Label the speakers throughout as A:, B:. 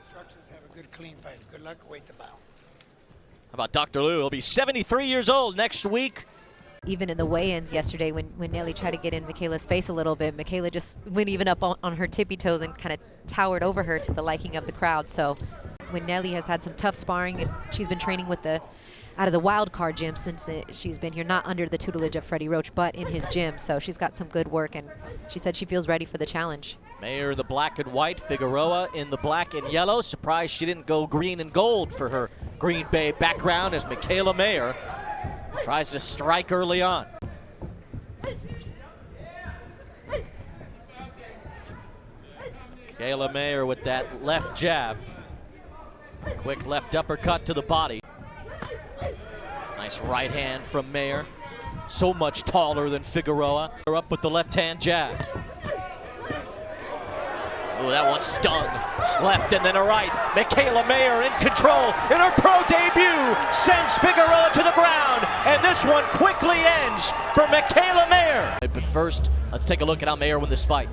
A: Instructions have a good, clean fight. Good luck. Await the bout.
B: How about Dr. Lou? He'll be 73 years old next week.
C: Even in the weigh-ins yesterday, when Nelly tried to get in Michaela's face a little bit, Michaela just went even up on her tippy toes and kind of towered over her to the liking of the crowd. So when Nelly has had some tough sparring, and she's been training with out of the Wildheart gym since she's been here, not under the tutelage of Freddie Roach, but in his gym. So she's got some good work, and she said she feels ready for the challenge.
B: Mayer in the black and white, Figueroa in the black and yellow. Surprised she didn't go green and gold for her Green Bay background as Mikaela Mayer tries to strike early on. Mikaela Mayer with that left jab. Quick left uppercut to the body. Nice right hand from Mayer. So much taller than Figueroa. They're up with the left hand jab. Oh, that one stung. Left and then a right. Mikaela Mayer in control in her pro debut. Sends Figueroa to the ground. And this one quickly ends for Mikaela Mayer. But first, let's take a look at how Mayer won this fight.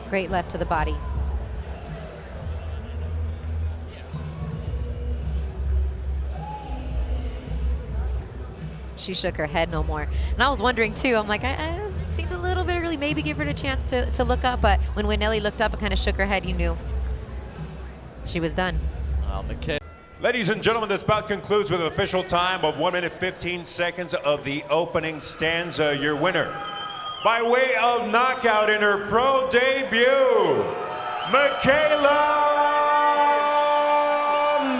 C: Great left to the body. She shook her head no more. And I was wondering too, I'm like, I seemed a little bit early, maybe give her a chance to look up, but when Nelly looked up and kind of shook her head, you knew she was done.
D: Ladies and gentlemen, this bout concludes with an official time of 1 minute 15 seconds of the opening stanza. Your winner, by way of knockout in her pro debut, Mikaela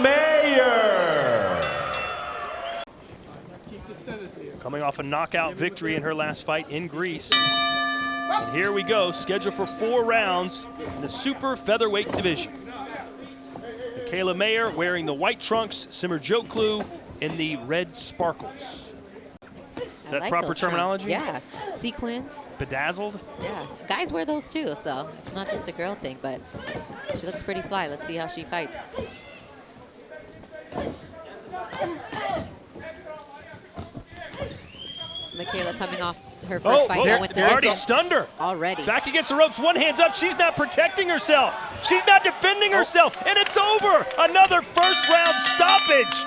D: Mayer.
E: Coming off a knockout victory in her last fight in Greece. And here we go, scheduled for 4 rounds in the super featherweight division. Mikaela Mayer wearing the white trunks, Simmer Joklu in the red sparkles. Is that
C: like
E: proper
C: those
E: terminology?
C: trunks. Yeah, sequins.
E: Bedazzled?
C: Yeah, guys wear those too, so it's not just a girl thing, but she looks pretty fly. Let's see how she fights. Mikaela coming off her first fight.
E: They're
C: With the
E: already
C: distance.
E: stunned her.
C: Already.
E: Back against the ropes, one hand's up. She's not protecting herself. She's not defending herself, and it's over. Another first round stoppage.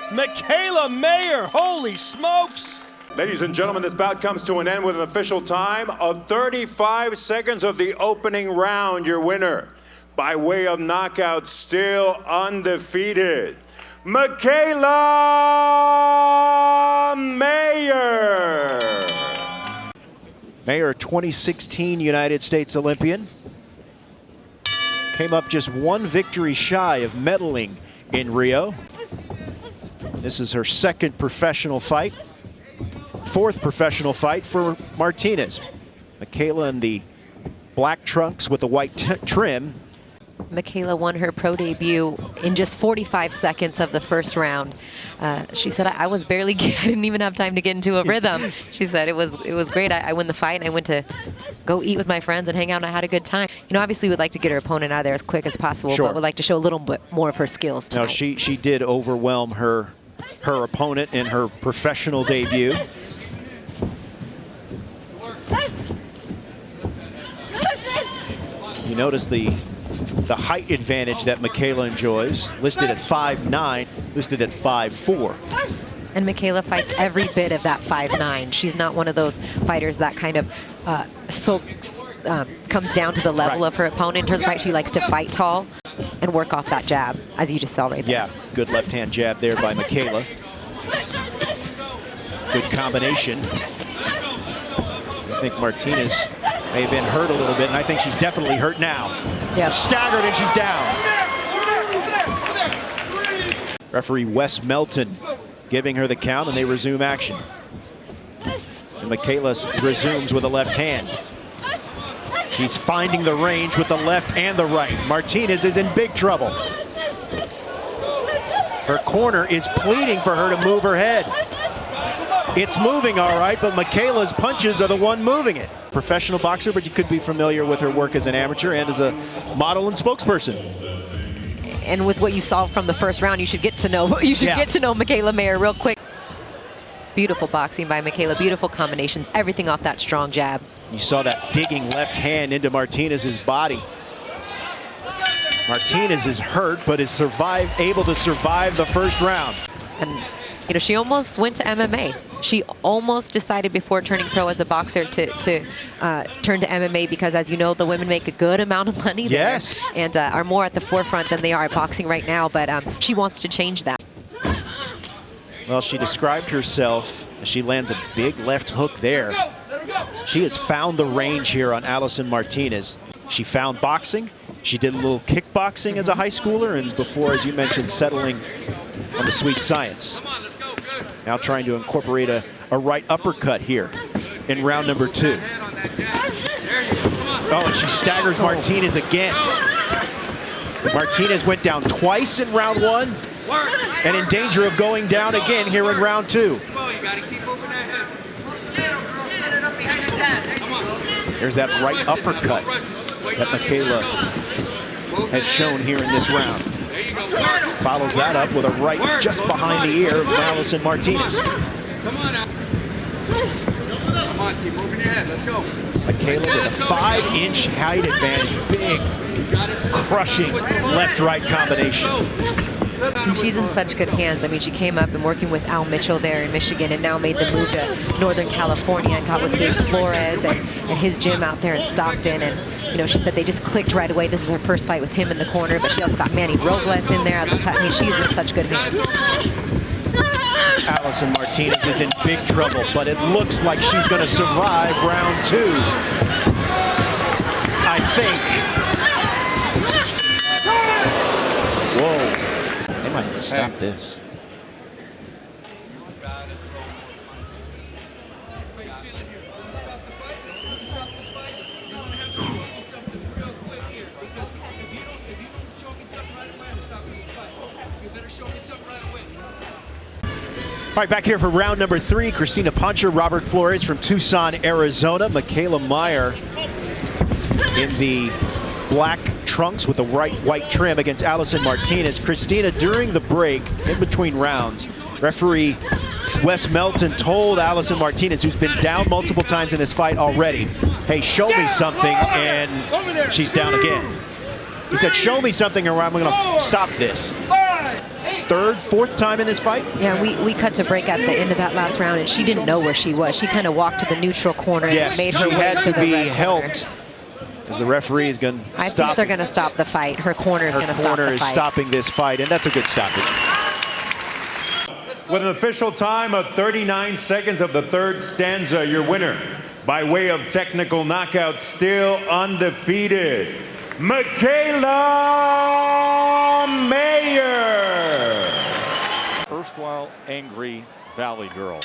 E: Mikaela Mayer, holy smokes.
D: Ladies and gentlemen, this bout comes to an end with an official time of 35 seconds of the opening round. Your winner, by way of knockout, still undefeated, Mikaela Mayer.
F: Mayer, 2016 United States Olympian. Came up just one victory shy of medaling in Rio. This is her second professional fight. Fourth professional fight for Martinez. Mikaela in the black trunks with the white trim.
C: Mikaela won her pro debut in just 45 seconds of the first round. She said, I was barely, I didn't even have time to get into a rhythm. She said it was great. I won the fight and I went to go eat with my friends and hang out and I had a good time. You know, obviously we'd like to get her opponent out of there as quick as possible,
F: Sure.
C: but would like to show a little bit more of her skills tonight.
F: Now she did overwhelm her opponent in her professional debut. You notice the height advantage that Mikaela enjoys, listed at 5'9", listed at 5'4".
C: And Mikaela fights every bit of that 5'9". She's not one of those fighters that kind of comes down to the level of her opponent in terms of fight. She likes to fight tall and work off that jab, as you just saw right there.
F: Yeah, good left-hand jab there by Mikaela. Good combination. I think Martinez may have been hurt a little bit, and I think she's definitely hurt now.
C: Yeah.
F: Staggered and she's down. Referee Wes Melton giving her the count, and they resume action. And Mikaela resumes with a left hand. She's finding the range with the left and the right. Martinez is in big trouble. Her corner is pleading for her to move her head. It's moving all right, but Mikaela's punches are the one moving it. Professional boxer, but you could be familiar with her work as an amateur and as a model and spokesperson.
C: And with what you saw from the first round, you should get to know Mikaela Mayer real quick. Beautiful boxing by Mikaela, beautiful combinations, everything off that strong jab.
F: You saw that digging left hand into Martinez's body. Martinez is hurt, but is able to survive the first round.
C: And you know, she almost went to MMA. She almost decided before turning pro as a boxer to turn to MMA because, as you know, the women make a good amount of money there.
F: Yes.
C: And are more at the forefront than they are at boxing right now. But she wants to change that.
F: Well, she described herself as she lands a big left hook there. She has found the range here on Alycia Martinez. She found boxing. She did a little kickboxing as a high schooler, and before, as you mentioned, settling on the sweet science. Now trying to incorporate a right uppercut here in round number 2. Oh, and she staggers Martinez again. Martinez went down twice in round 1 and in danger of going down again here in round 2. There's that right uppercut that Michaela has shown here in this round. Follows that up with a right just behind the ear of Alycia Martinez.
G: Come on now. Come on, keep moving your head. Let's go.
F: Michaela with a 5-inch height advantage. Big, crushing left-right combination.
C: And she's in such good hands. I mean, she came up and working with Al Mitchell there in Michigan and now made the move to Northern California and got with Dave Flores and his gym out there in Stockton. And, you know, she said they just clicked right away. This is her first fight with him in the corner, but she also got Manny Robles in there as a cut. I mean, she's in such good hands.
F: Alycia Martinez is in big trouble, but it looks like she's going to survive round 2. I think. Whoa. They might have to stop this. All right, back here for round number 3. Christina Puncher, Robert Flores from Tucson, Arizona. Mikaela Mayer in the black trunks with the white trim against Alycia Martinez. Christina, during the break, in between rounds, referee Wes Melton told Alycia Martinez, who's been down multiple times in this fight already, hey, show me something, and she's down again. He said, show me something or I'm going to stop this. Third, fourth time in this fight?
C: Yeah, we cut to break at the end of that last round, and she didn't know where she was. She kind of walked to the neutral corner and made her way to the red corner. She had to be helped, as the referee is going to stop. I think they're going to stop the fight. Her corner is going to stop the fight.
F: Her corner is stopping this fight, and that's a good stoppage.
D: With an official time of 39 seconds of the third stanza, your winner, by way of technical knockout, still undefeated, Mikaela Mayer.
H: Erstwhile angry Valley girl,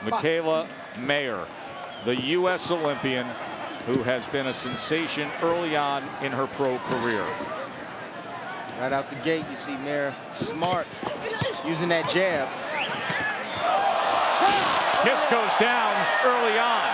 H: Mikaela Mayer, the U.S. Olympian who has been a sensation early on in her pro career.
I: Right out the gate, you see Mayer smart, using that jab.
H: Kiss goes down early on.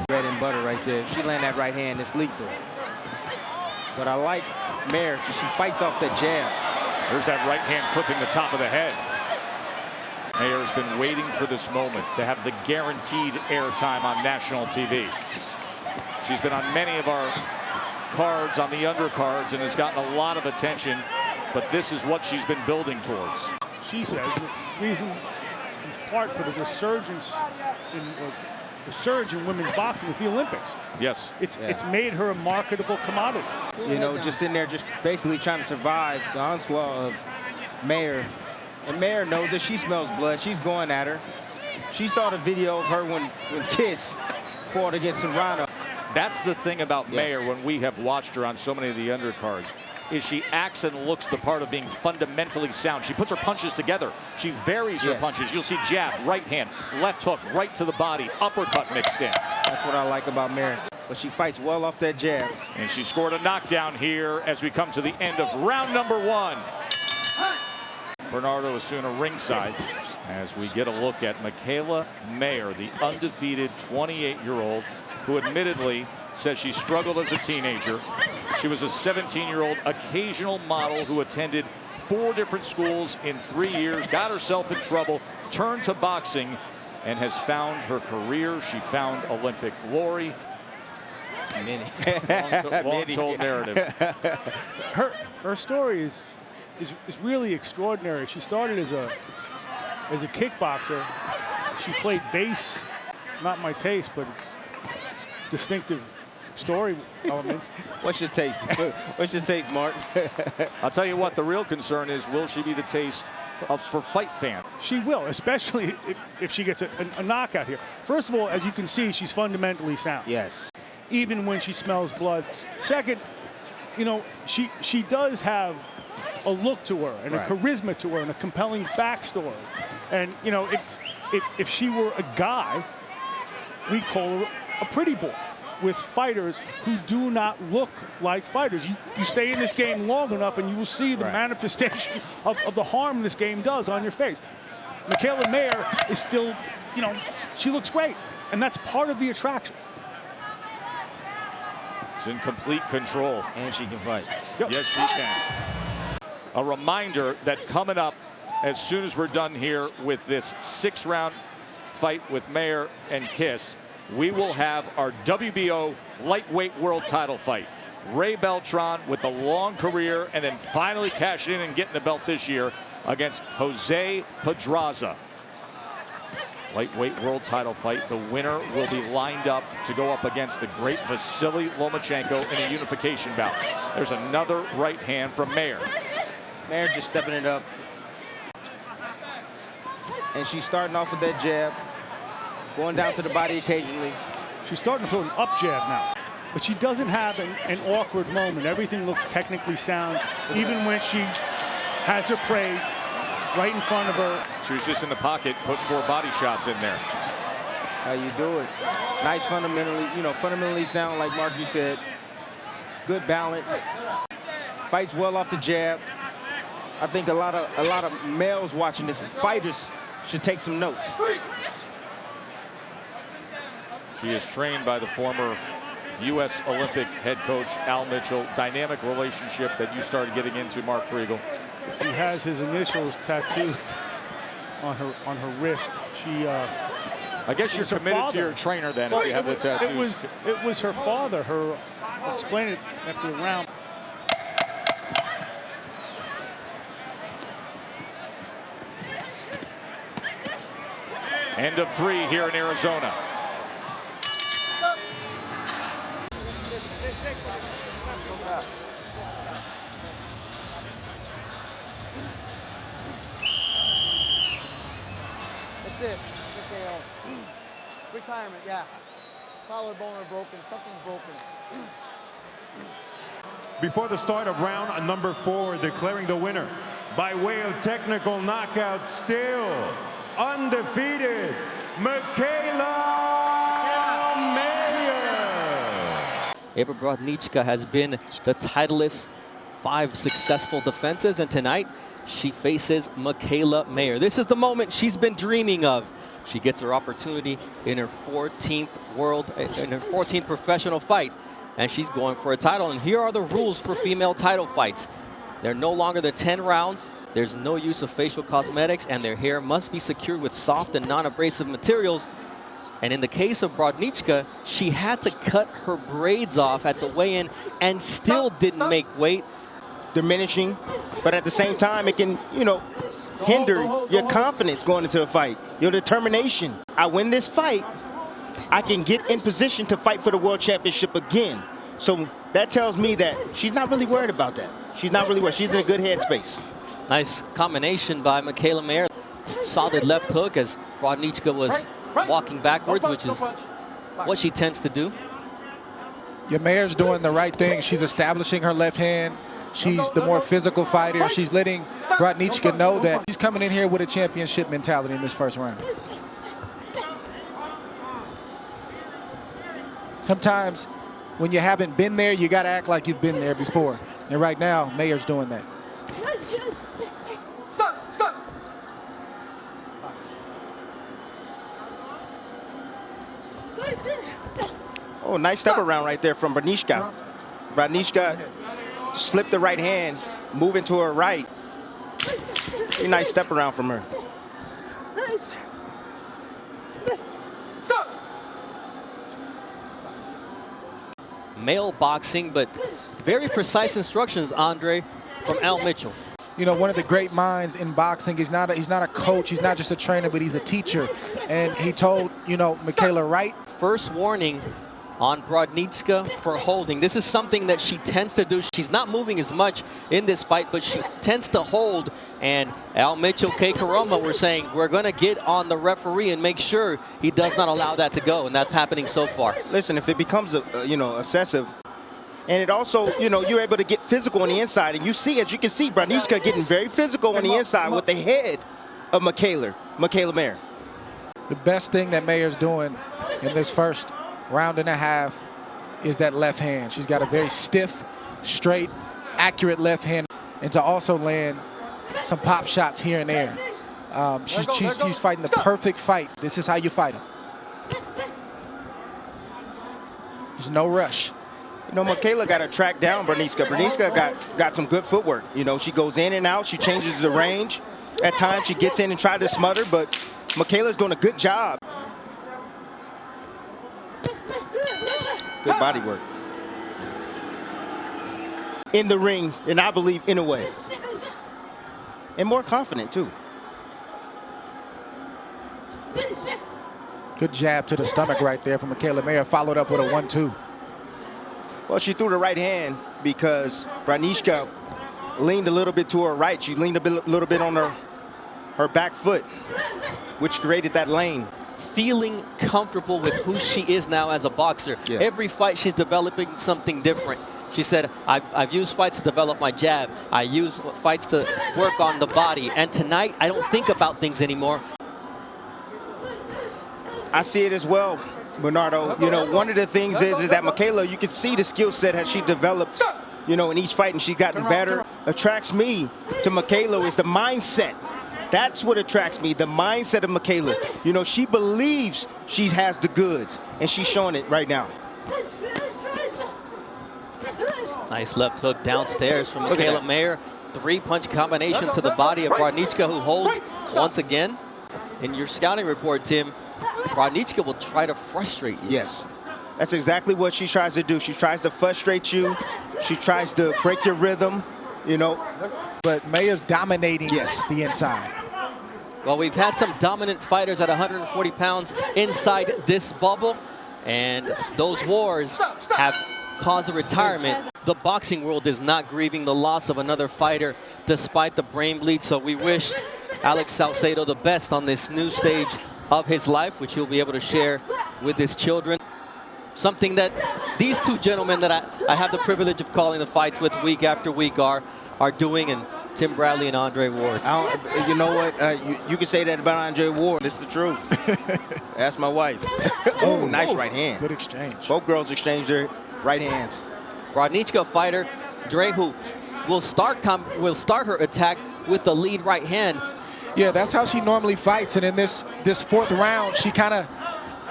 I: Bread and butter right there. If she land that right hand, it's lethal. But I like Mayer. She fights off that jab.
H: There's that right hand clipping the top of the head. Mayer's been waiting for this moment to have the guaranteed airtime on national TV. She's been on many of our cards, on the undercards, and has gotten a lot of attention, but this is what she's been building towards.
J: She says the reason, in part, for the resurgence in the surge in women's boxing is the Olympics.
H: Yes.
J: It's made her a marketable commodity.
I: You know, just in there, just basically trying to survive the onslaught of Mayer. And Mayer knows that she smells blood. She's going at her. She saw the video of her when Kiss fought against Serrano.
H: That's the thing about Mayer when we have watched her on so many of the undercards, is she acts and looks the part of being fundamentally sound. She puts her punches together. She varies her punches. You'll see jab, right hand, left hook, right to the body, uppercut mixed in.
I: That's what I like about Mayer. But she fights well off that jab.
H: And she scored a knockdown here as we come to the end of round number 1. Bernardo Osuna ringside as we get a look at Mikaela Mayer, the undefeated 28-year-old who admittedly says she struggled as a teenager. She was a 17-year-old occasional model who attended 4 different schools in 3 years, got herself in trouble, turned to boxing, and has found her career. She found Olympic glory. Long told narrative.
J: Her story is really extraordinary. She started as a kickboxer. She played bass, not my taste, but it's distinctive story element.
I: What's your taste? What's your taste, Mark?
H: I'll tell you what, the real concern is, will she be the taste for fight fans?
J: She will, especially if she gets a knockout here. First of all, as you can see, she's fundamentally sound.
I: Yes.
J: Even when she smells blood. Second, you know, she does have a look to her and a charisma to her and a compelling backstory. And, you know, if she were a guy, we'd call her a pretty boy with fighters who do not look like fighters. You stay in this game long enough and you will see the manifestation of the harm this game does on your face. Mikaela Mayer is still, you know, she looks great. And that's part of the attraction.
H: She's in complete control.
I: And she can fight.
J: Yep.
H: Yes, she can. A reminder that coming up as soon as we're done here with this 6-round fight with Mayer and Kiss, we will have our WBO lightweight world title fight. Ray Beltran with a long career and then finally cashing in and getting the belt this year against Jose Pedraza. Lightweight world title fight. The winner will be lined up to go up against the great Vasily Lomachenko in a unification bout. There's another right hand from Mayer.
I: Mayer just stepping it up. And she's starting off with that jab. Going down to the body occasionally.
J: She's starting to throw an up jab now. But she doesn't have an awkward moment. Everything looks technically sound, even when she has her prey right in front of her.
H: She was just in the pocket, put 4 body shots in there.
I: How you do it? Nice fundamentally, you know, fundamentally sound like Mark, you said. Good balance. Fights well off the jab. I think a lot of males watching this, fighters, should take some notes.
H: She is trained by the former U.S. Olympic head coach Al Mitchell. Dynamic relationship that you started getting into, Mark Kriegel.
J: She has his initials tattooed on her wrist. She.
H: I guess you're committed to your trainer then if you have the tattoos.
J: It was her father. I'll explain it after the round.
H: End of 3 here in Arizona.
K: That's it. KO. Retirement, yeah. Collarbone are broken. Something's broken.
D: Before the start of round number 4, declaring the winner by way of technical knockout, still undefeated, Michaela Mayer.
B: Eva Brodnicka has been the titleist, 5 successful defenses, and tonight she faces Mikaela Mayer. This is the moment she's been dreaming of. She gets her opportunity in her 14th professional fight, and she's going for a title. And here are the rules for female title fights. They're no longer the 10 rounds. There's no use of facial cosmetics, and their hair must be secured with soft and non-abrasive materials. And in the case of Brodnicka, she had to cut her braids off at the weigh-in and still didn't make weight.
I: Diminishing, but at the same time, it can, you know, hinder your confidence going into a fight, your determination. I win this fight, I can get in position to fight for the world championship again. So that tells me that she's not really worried about that. She's not really worried. She's in a good headspace.
B: Nice combination by Mikaela Mayer. Solid left hook as Brodnicka was walking backwards, which is what she tends to do.
L: Your Mayer's doing the right thing. She's establishing her left hand. She's the more physical fighter. She's letting Brodnicka know that she's coming in here with a championship mentality in this first round. Sometimes when you haven't been there, you got to act like you've been there before. And right now, Mayer's doing that.
K: Stop!
I: nice step around right there from Brodnicka. Brodnicka slipped the right hand, moving to her right. Pretty nice step around from her.
B: Male boxing, but very precise instructions, Andre, from Al Mitchell.
L: You know, one of the great minds in boxing. He's not a coach. He's not just a trainer, but he's a teacher. And he told, you know, Michaela right.
B: First warning on Brodnicka for holding. This is something that she tends to do. She's not moving as much in this fight, but she tends to hold. And Al Mitchell, K. Karoma were saying, we're going to get on the referee and make sure he does not allow that to go. And that's happening so far.
I: Listen, if it becomes, you know, excessive, and it also, you know, you're able to get physical on the inside. And you see, as you can see, Brodnicka getting very physical on the inside with the head of Michaela Mayer.
L: The best thing that Mayer's doing in this first round and a half is that left hand. She's got a very stiff, straight, accurate left hand, and to also land some pop shots here and there. She's fighting the perfect fight. This is how you fight him. There's no rush.
I: You know, Michaela got to track down Brodnicka. Brodnicka got some good footwork. You know, she goes in and out. She changes the range. At times, she gets in and tries to smother, but Michaela's doing a good job. Good body work. In the ring, and I believe in a way. And more confident, too.
L: Good jab to the stomach right there from Michaela Mayer, followed up with a 1-2.
I: Well, she threw the right hand because Brodnicka leaned a little bit to her right. She leaned a little bit on her back foot, which created that lane.
B: Feeling comfortable with who she is now as a boxer.
I: Yeah.
B: Every fight she's developing something different. She said, I've used fights to develop my jab. I use fights to work on the body. And tonight, I don't think about things anymore.
I: I see it as well, Bernardo. You know, one of the things is that Michaela, you can see the skill set as she developed, you know, in each fight, and she's gotten better. Attracts me to Michaela is the mindset. That's what attracts me, the mindset of Michaela. You know, she believes she has the goods, and she's showing it right now.
B: Nice left hook downstairs from Michaela Mayer. 3-punch combination to the body of Brodnicka, who holds once again. In your scouting report, Tim, Brodnicka will try to frustrate you.
I: Yes, that's exactly what she tries to do. She tries to frustrate you. She tries to break your rhythm, you know.
L: But Mayer's dominating the inside.
B: Well, we've had some dominant fighters at 140 pounds inside this bubble, and those wars have caused a retirement. The boxing world is not grieving the loss of another fighter despite the brain bleed, so we wish Alex Salcedo the best on this new stage of his life, which he'll be able to share with his children. Something that these two gentlemen that I have the privilege of calling the fights with week after week are doing, and Tim Bradley and Andre Ward.
I: You know what? You can say that about Andre Ward. It's the truth. That's my wife. Oh, nice right hand.
L: Good exchange.
I: Both girls exchanged their right hands.
B: Brodnicka fighter, Dre, who will start her attack with the lead right hand.
L: Yeah, that's how she normally fights. And in this fourth round, she kind of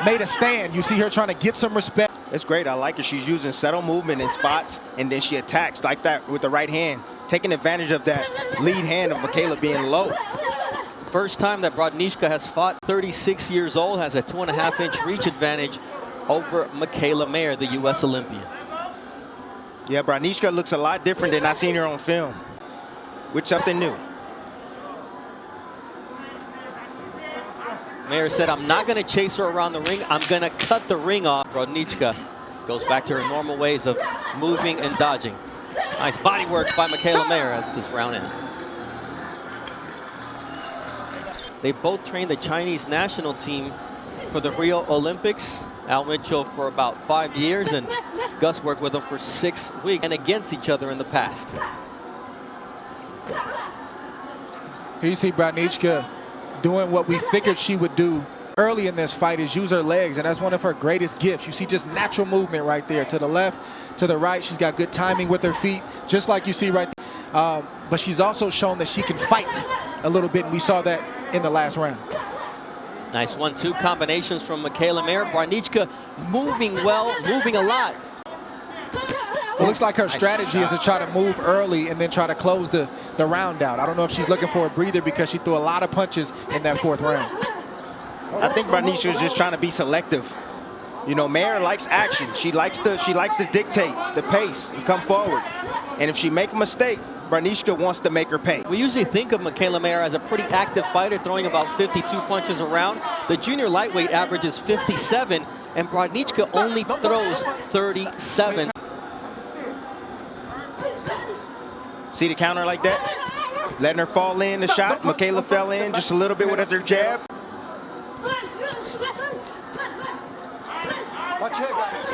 L: made a stand. You see her trying to get some respect.
I: It's great. I like it. She's using subtle movement in spots, and then she attacks like that with the right hand, taking advantage of that lead hand of Michaela being low.
B: First time that Brodnicka has fought, 36 years old, has a 2.5-inch reach advantage over Michaela Mayer, the U.S. Olympian.
I: Yeah, Brodnicka looks a lot different than I seen her on film, which something new.
B: Mayer said, I'm not going to chase her around the ring. I'm going to cut the ring off. Brodnicka goes back to her normal ways of moving and dodging. Nice body work by Michaela Mayer as this round ends. They both trained the Chinese national team for the Rio Olympics. Al Mitchell for about 5 years, and Gus worked with them for 6 weeks and against each other in the past.
L: Here you see Brodnicka doing what we figured she would do early in this fight, is use her legs, and that's one of her greatest gifts. You see just natural movement right there, to the left, to the right. She's got good timing with her feet, just like you see right there. But she's also shown that she can fight a little bit, and we saw that in the last round.
B: Nice 1-2 combinations from Michaela Mayer. Brodnicka moving well, moving a lot.
L: It looks like her strategy is to try to move early and then try to close the round out. I don't know if she's looking for a breather because she threw a lot of punches in that 4th round.
I: I think Brodnicka is just trying to be selective. You know, Mayer likes action. She likes to dictate the pace and come forward. And if she make a mistake, Brodnicka wants to make her pay.
B: We usually think of Michaela Mayer as a pretty active fighter, throwing about 52 punches around. The junior lightweight average is 57, and Brodnicka only throws 37.
I: See the counter like that? Letting her fall in the shot. Michaela fell in just a little bit with her jab.
L: Watch it, watch it.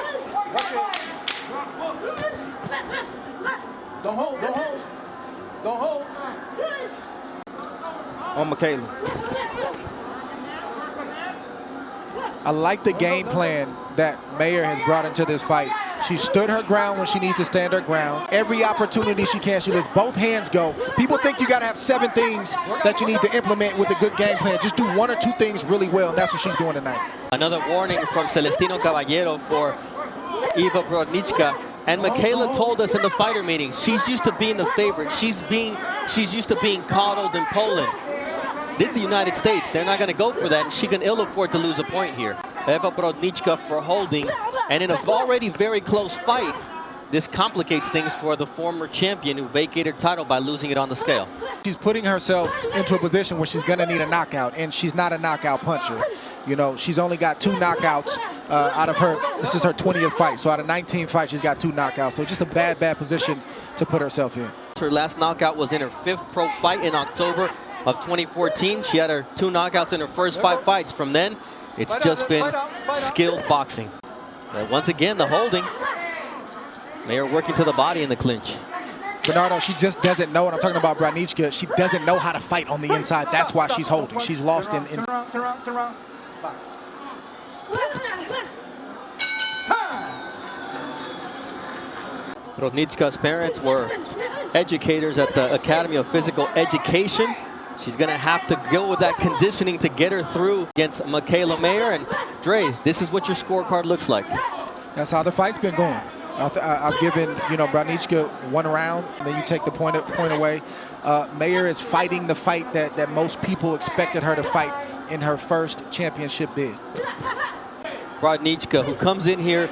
L: Don't hold, don't hold. Don't hold.
I: On Michaela.
L: I like the game plan that Mayer has brought into this fight. She stood her ground when she needs to stand her ground. Every opportunity she can, she lets both hands go. People think you gotta have 7 things that you need to implement with a good game plan. Just do 1 or 2 things really well, and that's what she's doing tonight.
B: Another warning from Celestino Caballero for Eva Brodnicka. And Michaela told us in the fighter meeting, she's used to being the favorite. She's used to being coddled in Poland. This is the United States. They're not gonna go for that, and she can ill afford to lose a point here. Eva Brodnicka for holding, and in a already very close fight, this complicates things for the former champion who vacated her title by losing it on the scale.
L: She's putting herself into a position where she's gonna need a knockout, and she's not a knockout puncher. You know, she's only got 2 knockouts out of her, this is her 20th fight. So out of 19 fights, she's got 2 knockouts. So just a bad position to put herself in.
B: Her last knockout was in her 5th pro fight in October of 2014. She had her 2 knockouts in her first 5 fights. From then, it's just been skilled boxing. But once again, the holding. Mayer working to the body in the clinch.
L: Bernardo, she just doesn't know, and I'm talking about Brodnicka, she doesn't know how to fight on the inside. That's why she's holding. She's lost in.
B: Brodnicka's parents were educators at the Academy of Physical Education. She's gonna have to go with that conditioning to get her through against Michaela Mayer. And Dre, this is what your scorecard looks like.
L: That's how the fight's been going. I've given, you know, Brodnicka 1 round, and then you take the point away. Mayer is fighting the fight that most people expected her to fight in her first championship bid.
B: Brodnicka, who comes in here,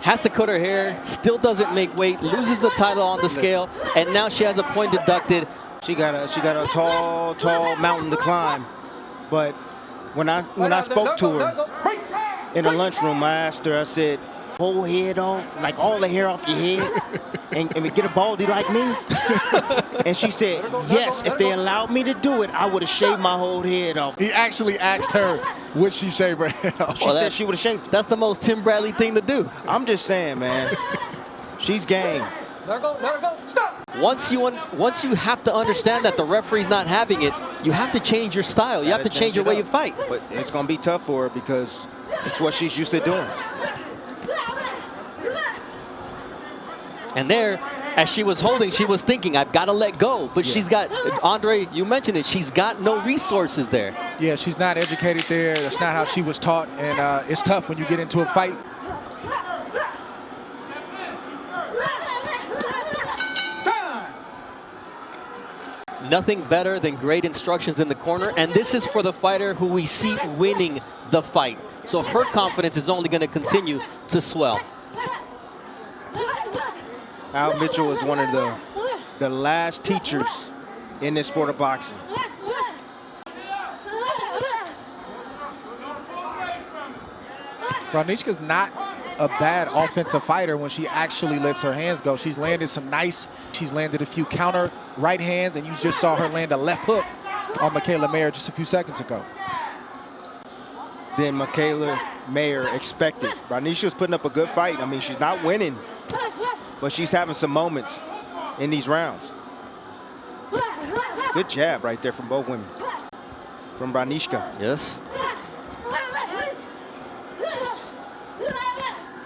B: has to cut her hair, still doesn't make weight, loses the title on the scale, and now she has a point deducted.
I: She got a tall mountain to climb. But when I spoke to her in the lunchroom, I asked her, I said, whole head off, like all the hair off your head, and get a baldy like me? And she said, yes, if they allowed me to do it, I would have shaved my whole head off.
L: He actually asked her, would she shave her head off?
I: She said she would have shaved it.
B: That's the most Tim Bradley thing to do.
I: I'm just saying, man. She's game.
L: Let her go, stop!
B: Once you have to understand that the referee's not having it, you have to change your style. You have to change your way you fight.
I: But it's going to be tough for her because it's what she's used to doing.
B: And there, as she was holding, she was thinking, I've got to let go. But she's got, Andre, you mentioned it, she's got no resources there.
L: Yeah, she's not educated there. That's not how she was taught. And it's tough when you get into a fight.
B: Nothing better than great instructions in the corner. And this is for the fighter who we see winning the fight. So her confidence is only going to continue to swell.
I: Al Mitchell is one of the last teachers in this sport of boxing.
L: Brodnicka's not a bad offensive fighter when she actually lets her hands go. She's landed she's landed a few counter right hands, and you just saw her land a left hook on Michaela Mayer just a few seconds ago.
I: Then Michaela Mayer expected. Brodnicka's putting up a good fight. I mean, she's not winning, but she's having some moments in these rounds. Good jab right there from both women. From Brodnicka.
B: Yes.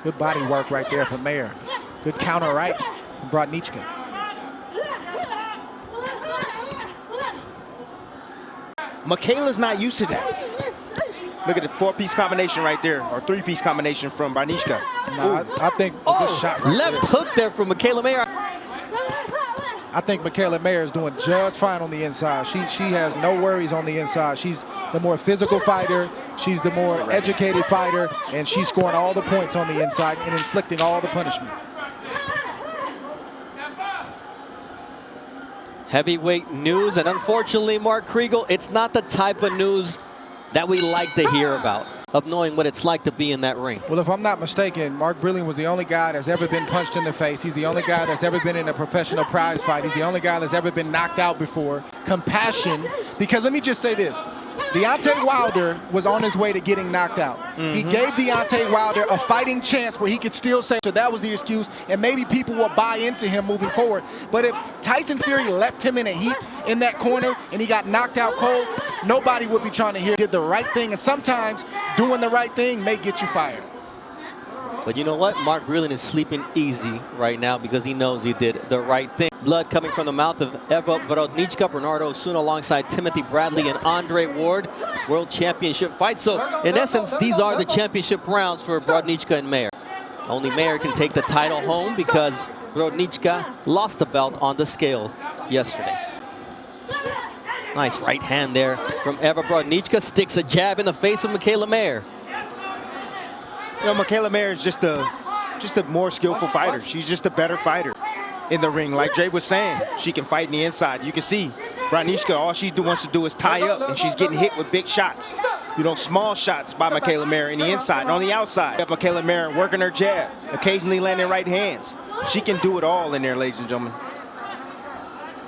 L: Good body work right there from Mayer. Good counter right from Brodnicka.
I: Michaela's not used to that. Look at the 4-piece combination right there, or 3-piece combination from Brodnicka.
L: Nah, I think a good shot right
B: Left
L: there.
B: hook there from Michaela Mayer.
L: I think Michaela Mayer is doing just fine on the inside. She has no worries on the inside. She's the more physical fighter. She's the more educated fighter, and she's scoring all the points on the inside and inflicting all the punishment.
B: Heavyweight news, and unfortunately, Mark Kriegel, it's not the type of news that we like to hear about, of knowing what it's like to be in that ring.
L: Well, if I'm not mistaken, Mark Brilliant was the only guy that's ever been punched in the face. He's the only guy that's ever been in a professional prize fight. He's the only guy that's ever been knocked out before. Compassion, because let me just say this. Deontay Wilder was on his way to getting knocked out. He gave Deontay Wilder a fighting chance where he could still say, so that was the excuse, and maybe people will buy into him moving forward. But if Tyson Fury left him in a heap in that corner and he got knocked out cold, nobody would be trying to hear. Did the right thing, and sometimes doing the right thing may get you fired.
B: But you know what? Mark Brilliant is sleeping easy right now because he knows he did the right thing. Blood coming from the mouth of Eva Brodnicka, Bernardo Osuna alongside Timothy Bradley and Andre Ward. World Championship fight. So in essence, these are the championship rounds for Brodnicka and Mayer. Only Mayer can take the title home because Brodnicka lost the belt on the scale yesterday. Nice right hand there from Eva Brodnicka. Sticks a jab in the face of Michaela Mayer.
I: You know, Michaela Mayer is just a more skillful fighter. She's just a better fighter in the ring. Like Jay was saying, she can fight in the inside. You can see Brodnicka, all she wants to do is tie up, and she's getting hit with big shots. You know, small shots by Michaela Mayer in the inside and on the outside. Michaela Mayer working her jab, occasionally landing right hands. She can do it all in there, ladies and gentlemen.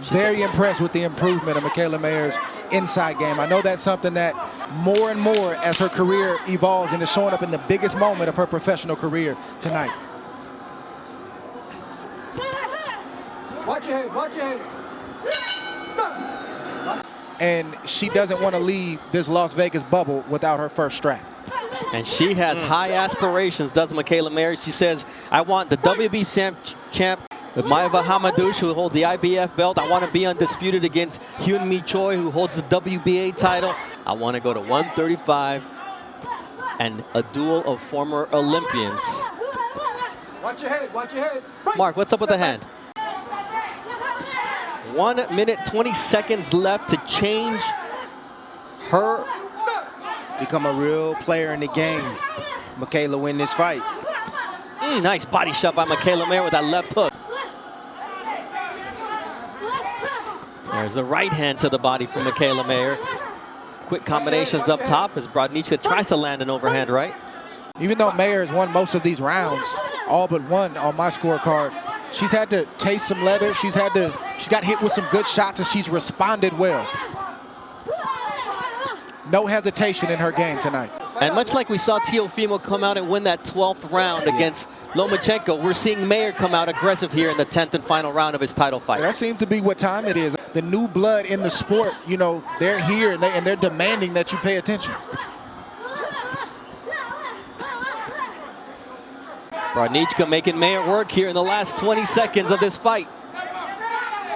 L: Very impressed with the improvement of Michaela Mayer's inside game. I know that's something that more and more as her career evolves and is showing up in the biggest moment of her professional career tonight.
K: Watch your head, watch your head. Stop.
L: And she doesn't want to leave this Las Vegas bubble without her first strap.
B: And she has high aspirations, does Michaela Mayer. She says, I want the WBC champ with Amadouch, who holds the IBF belt. I want to be undisputed against Hyun-Mi Choi, who holds the WBA title. I want to go to 135 and a duel of former Olympians.
K: Watch your head, watch your head.
B: Mark, what's up with the hand? 1 minute, 20 seconds left to change her.
I: Become a real player in the game. Michaela win this fight.
B: Nice body shot by Michaela Mayer with that left hook. There's the right hand to the body from Michaela Mayer. Quick combinations up top as Brodnicka tries to land an overhand right.
L: Even though Mayer has won most of these rounds, all but one on my scorecard, she's had to taste some leather. She's got hit with some good shots, and she's responded well. No hesitation in her game tonight.
B: And much like we saw Teofimo come out and win that 12th round against Lomachenko, we're seeing Mayer come out aggressive here in the 10th and final round of his title fight.
L: That seems to be what time it is. The new blood in the sport, you know, they're here and they're demanding that you pay attention.
B: Brodnicka making Mayer work here in the last 20 seconds of this fight.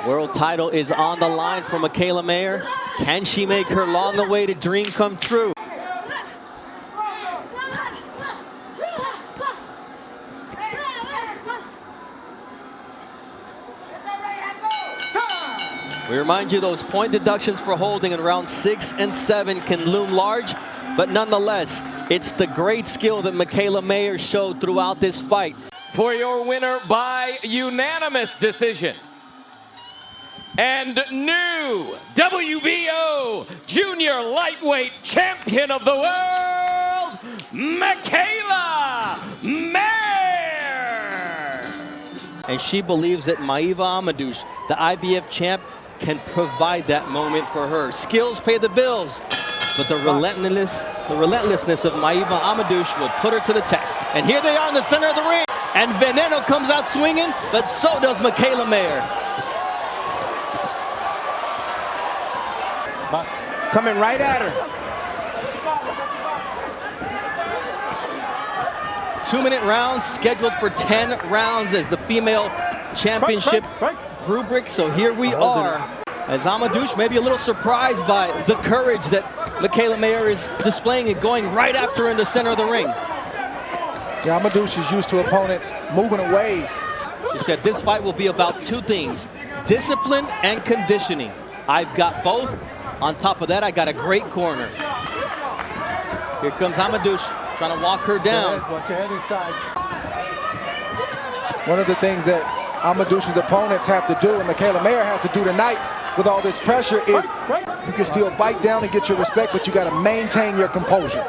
B: World title is on the line for Michaela Mayer. Can she make her long-awaited dream come true? We remind you those point deductions for holding in rounds 6 and 7 can loom large, but nonetheless, it's the great skill that Michaela Mayer showed throughout this fight.
M: For your winner by unanimous decision, and new WBO Junior Lightweight Champion of the World, Michaela Mayer.
B: And she believes that Maeva Amadouch, the IBF champ, can provide that moment for her. Skills pay the bills, but the relentlessness of Maeva Amadouch will put her to the test. And here they are in the center of the ring. And Veneno comes out swinging, but so does Michaela Mayer.
I: Coming right at her.
B: 2-minute rounds scheduled for 10 rounds as the female championship rubric. So here we are as Amadouch maybe a little surprised by the courage that
N: Michaela Mayer is displaying it, going right after her in the center of the ring.
L: Yeah, Amadouch is used to opponents moving away.
N: She said this fight will be about two things, discipline and conditioning. I've got both. On top of that, I got a great corner. Here comes Amadouch trying to walk her down.
K: Watch your head inside.
L: One of the things that Amadouch's opponents have to do, and Michaela Mayer has to do tonight with all this pressure, is you can still bite down and get your respect, but you got to maintain your composure.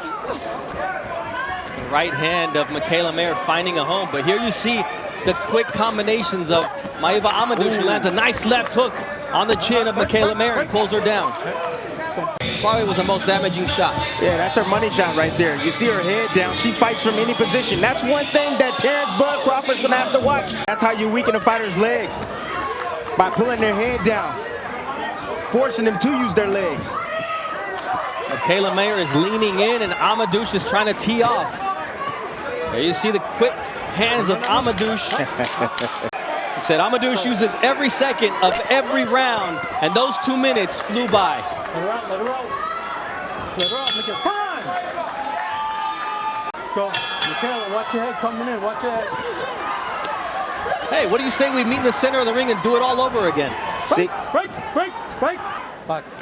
N: The right hand of Michaela Mayer finding a home, but here you see the quick combinations of Maiva Amadouch, who lands a nice left hook on the chin of Michaela Mayer and pulls her down. Probably was the most damaging shot.
I: Yeah, that's her money shot right there. You see her head down. She fights from any position. That's one thing that Terrence Bud Crawford's going to have to watch. That's how you weaken a fighter's legs, by pulling their head down, forcing them to use their legs.
N: Michaela Mayer is leaning in, and Amadouch is trying to tee off. There you see the quick hands of Amadouch. He said Amadouch uses every second of every round, and those 2 minutes flew by.
K: Let her out, let her out. Let her out, make it time! Let's go. Michaela, watch your head coming in, watch your head.
N: Hey, what do you say we meet in the center of the ring and do it all over again?
K: Break, break. Box.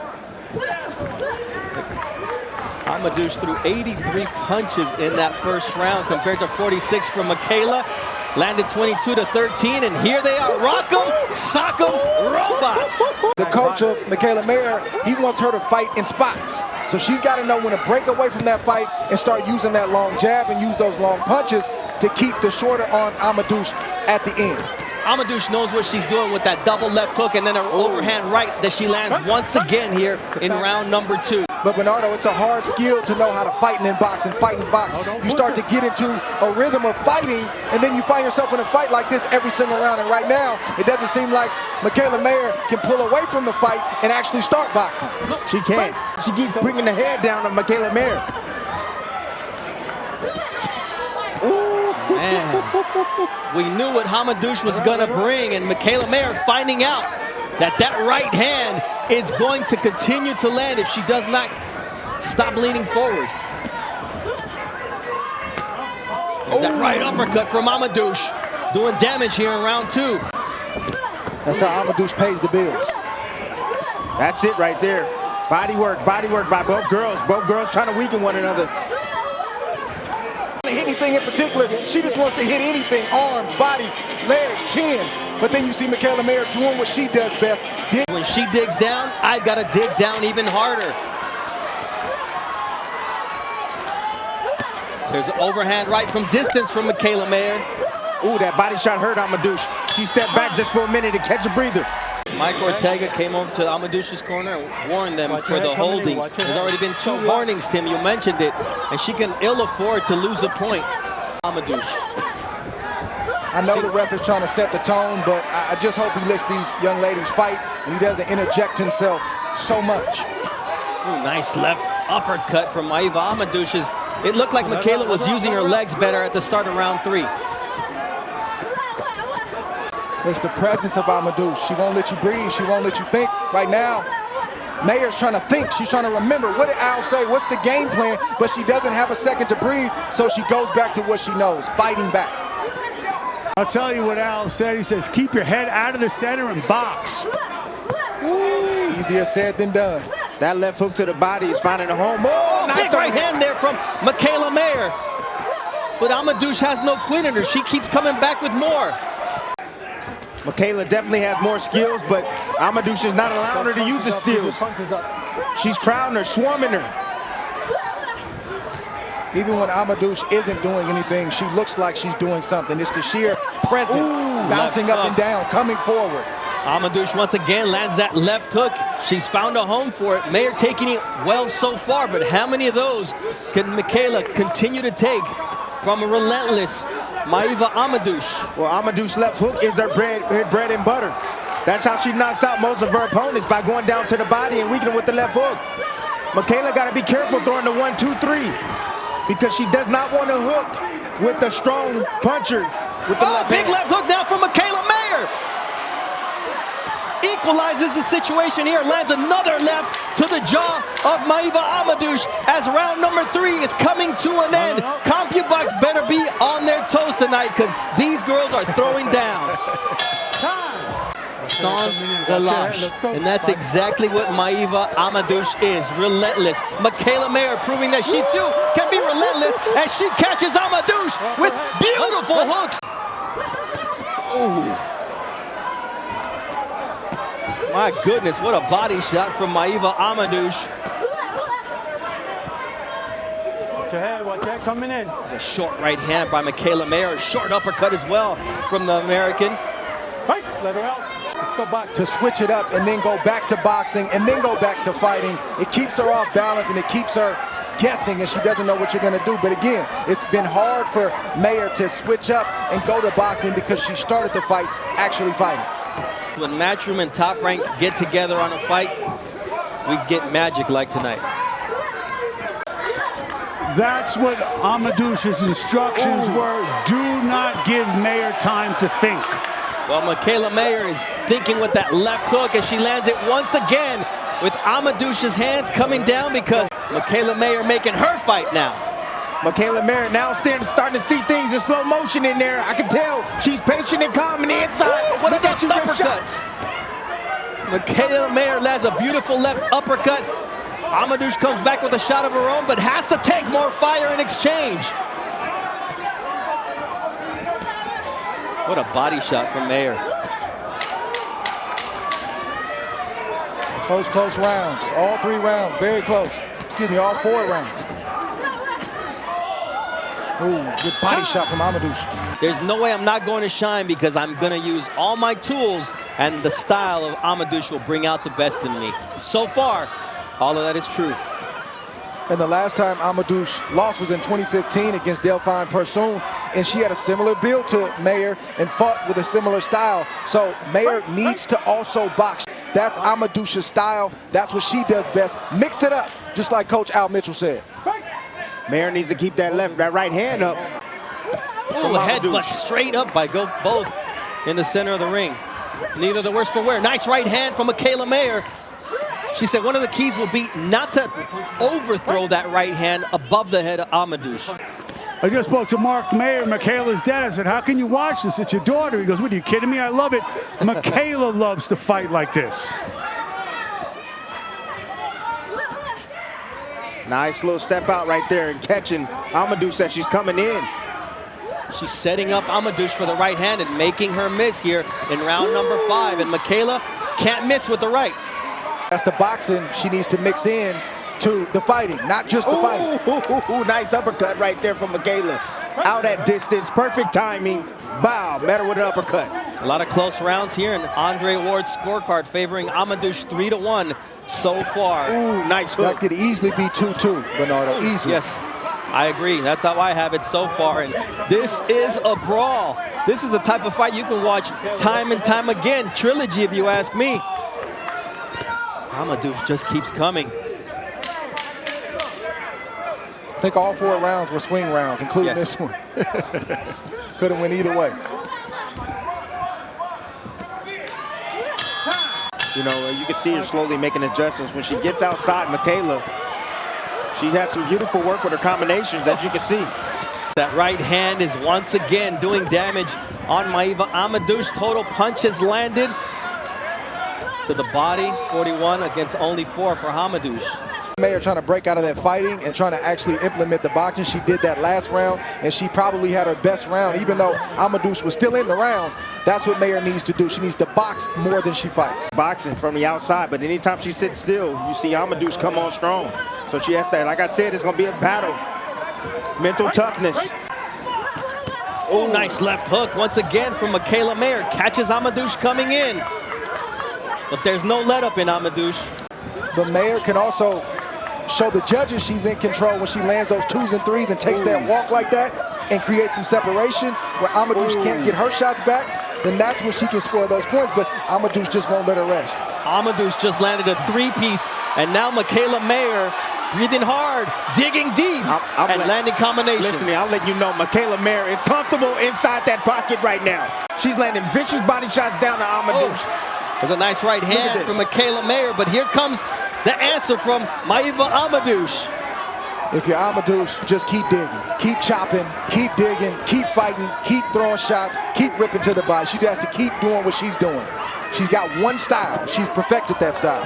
N: Amadouch threw 83 punches in that first round compared to 46 from Michaela. Landed 22 to 13, and here they are. Rock 'em, sock 'em, robots.
L: The coach of Michaela Mayer, he wants her to fight in spots. So she's got to know when to break away from that fight and start using that long jab and use those long punches to keep the shorter arm Amadouch at the end.
N: Amadouch knows what she's doing with that double left hook and then her overhand right that she lands once again here in round number 2.
L: But Bernardo, it's a hard skill to know how to fight in box and fight in box. You start to get into a rhythm of fighting, and then you find yourself in a fight like this every single round. And right now, it doesn't seem like Michaela Mayer can pull away from the fight and actually start boxing.
I: She can't. She keeps bringing the head down on Michaela Mayer.
N: Man, we knew what Amadouch was gonna bring, and Michaela Mayer finding out that right hand is going to continue to land if she does not stop leaning forward. There's that right uppercut from Amadouch, doing damage here in round 2.
L: That's how Amadouch pays the bills.
I: That's it right there. Body work by both girls. Both girls trying to weaken one another.
L: Hit anything in particular, she just wants to hit anything, arms, body, legs, chin. But then you see Michaela Mayer doing what she does best.
N: When she digs down, I've got to dig down even harder. There's an overhand right from distance from Michaela Mayer.
I: Ooh, that body shot hurt Amadouch. She stepped back just for a minute to catch a breather.
N: Mike Ortega came over to Amadouch's corner and warned them for the holding. There's already been 2 warnings, Tim, you mentioned it, and she can ill afford to lose a point. Amadouch.
L: I know the ref is trying to set the tone, but I just hope he lets these young ladies fight and he doesn't interject himself so much.
N: Ooh, nice left uppercut from Maiva Amadouch. It looked like Michaela was using her legs better at the start of round 3.
L: It's the presence of Amadouch. She won't let you breathe. She won't let you think. Right now, Mayer's trying to think. She's trying to remember. What did Al say? What's the game plan? But she doesn't have a second to breathe, so she goes back to what she knows, fighting back.
J: I'll tell you what Al said. He says, keep your head out of the center and box.
L: Easier said than done.
I: That left hook to the body is finding a home.
N: Oh, nice big right hand there from Michaela Mayer. But Amadouch has no quit in her. She keeps coming back with more.
I: Michaela definitely has more skills, but Amadouch is not allowing her to use the skills. She's crowding her, swarming her.
L: Even when Amadouch isn't doing anything, she looks like she's doing something. It's the sheer presence, bouncing up and down, coming forward.
N: Amadouch once again lands that left hook. She's found a home for it. Mayer taking it well so far, but how many of those can Michaela continue to take from a relentless Maiva Amadouch?
I: Well, Amadouch's left hook is her bread and butter. That's how she knocks out most of her opponents, by going down to the body and weakening with the left hook. Michaela got to be careful throwing the 1, 2, 3, because she does not want to hook with a strong puncher. With the
N: big left hook now from Michaela Mayer. Equalizes the situation here, lands another left to the jaw of Amadouch as round number 3 is coming to an end. CompuBox better be on their toes tonight because these girls are throwing down. Sans relâche, and that's exactly what Amadouch is, relentless. Michaela Mayer proving that she too can be relentless as she catches Amadouch with beautiful hooks. Ooh. My goodness, what a body shot from Amadouch.
K: Watch your head, coming in.
N: There's a short right hand by Michaela Mayer, a short uppercut as well from the American.
K: Right, let her out. Let's go back.
L: To switch it up and then go back to boxing and then go back to fighting, it keeps her off balance and it keeps her guessing and she doesn't know what you're going to do. But again, it's been hard for Mayer to switch up and go to boxing because she started the fight actually fighting.
N: When Matchroom and Top Rank get together on a fight, we get magic like tonight.
J: That's what Amadouch's instructions were. Do not give Mayer time to think.
N: Well, Michaela Mayer is thinking with that left hook as she lands it once again with Amadouch's hands coming down because Michaela Mayer making her fight now.
I: Michaela Mayer now starting to see things in slow motion in there. I can tell she's patient and calm on the inside.
N: Ooh, what about uppercuts? Michaela Mayer lands a beautiful left uppercut. Amadouch comes back with a shot of her own, but has to take more fire in exchange. What a body shot from Mayer.
L: Close rounds. All 3 rounds, very close. Excuse me, all 4 rounds. Ooh, good body shot from Amadouch.
N: There's no way I'm not going to shine because I'm going to use all my tools and the style of Amadouch will bring out the best in me. So far, all of that is true.
L: And the last time Amadouch lost was in 2015 against Delphine Persoon, and she had a similar build to Mayer and fought with a similar style. So Mayer needs to also box. That's Amadouch's style. That's what she does best. Mix it up, just like Coach Al Mitchell said.
I: Mayer needs to keep that right hand up.
N: Ooh, headbutt straight up by both in the center of the ring. Neither the worse for wear. Nice right hand from Michaela Mayer. She said one of the keys will be not to overthrow that right hand above the head of Amadouch.
J: I just spoke to Mark Mayer, Michaela's dad. I said, how can you watch this? It's your daughter. He goes, what, are you kidding me? I love it. Michaela loves to fight like this.
I: Nice little step out right there and catching Amadouch as she's coming in.
N: She's setting up Amadouch for the right hand and making her miss here in round number 5. And Michaela can't miss with the right.
L: That's the boxing she needs to mix in to the fighting, not just the fighting.
I: Ooh, nice uppercut right there from Michaela. Out at distance, perfect timing. Bow, met her with an uppercut.
N: A lot of close rounds here, and Andre Ward's scorecard favoring Amadouch 3-1 so far.
L: Ooh, nice hook. That could easily be 2-2, Bernardo, easily.
N: Yes, I agree. That's how I have it so far, and this is a brawl. This is the type of fight you can watch time and time again. Trilogy, if you ask me. Amadouch just keeps coming.
L: I think all 4 rounds were swing rounds, including this one. Could have went either way.
I: You know, you can see her slowly making adjustments. When she gets outside Michaela, she has some beautiful work with her combinations, as you can see.
N: That right hand is once again doing damage on Amadouch. Total punches landed to the body, 41 against only 4 for Amadouch.
L: Mayer trying to break out of that fighting and trying to actually implement the boxing. She did that last round, and she probably had her best round, even though Amadouch was still in the round. That's what Mayer needs to do. She needs to box more than she fights.
I: Boxing from the outside, but anytime she sits still, you see Amadouch come on strong. So she has to, like I said, it's going to be a battle. Mental toughness.
N: Oh, nice left hook once again from Michaela Mayer. Catches Amadouch coming in. But there's no let up in Amadouch.
L: But Mayer can also show the judges she's in control when she lands those 2s and 3s and takes that walk like that and creates some separation where Amadouch can't get her shots back. Then that's when she can score those points, but Amadouch just won't let her rest.
N: Amadouch just landed a 3-piece, and now Michaela Mayer breathing hard, digging deep, and landing combinations.
I: Listen, I'll let you know, Michaela Mayer is comfortable inside that pocket right now. She's landing vicious body shots down to Amadouch.
N: There's a nice right hand from Michaela Mayer, but here comes the answer from Maiva Amadouch.
L: If you're Amadouch, just keep digging, keep chopping, keep digging, keep fighting, keep throwing shots, keep ripping to the body. She has to keep doing what she's doing. She's got one style. She's perfected that style.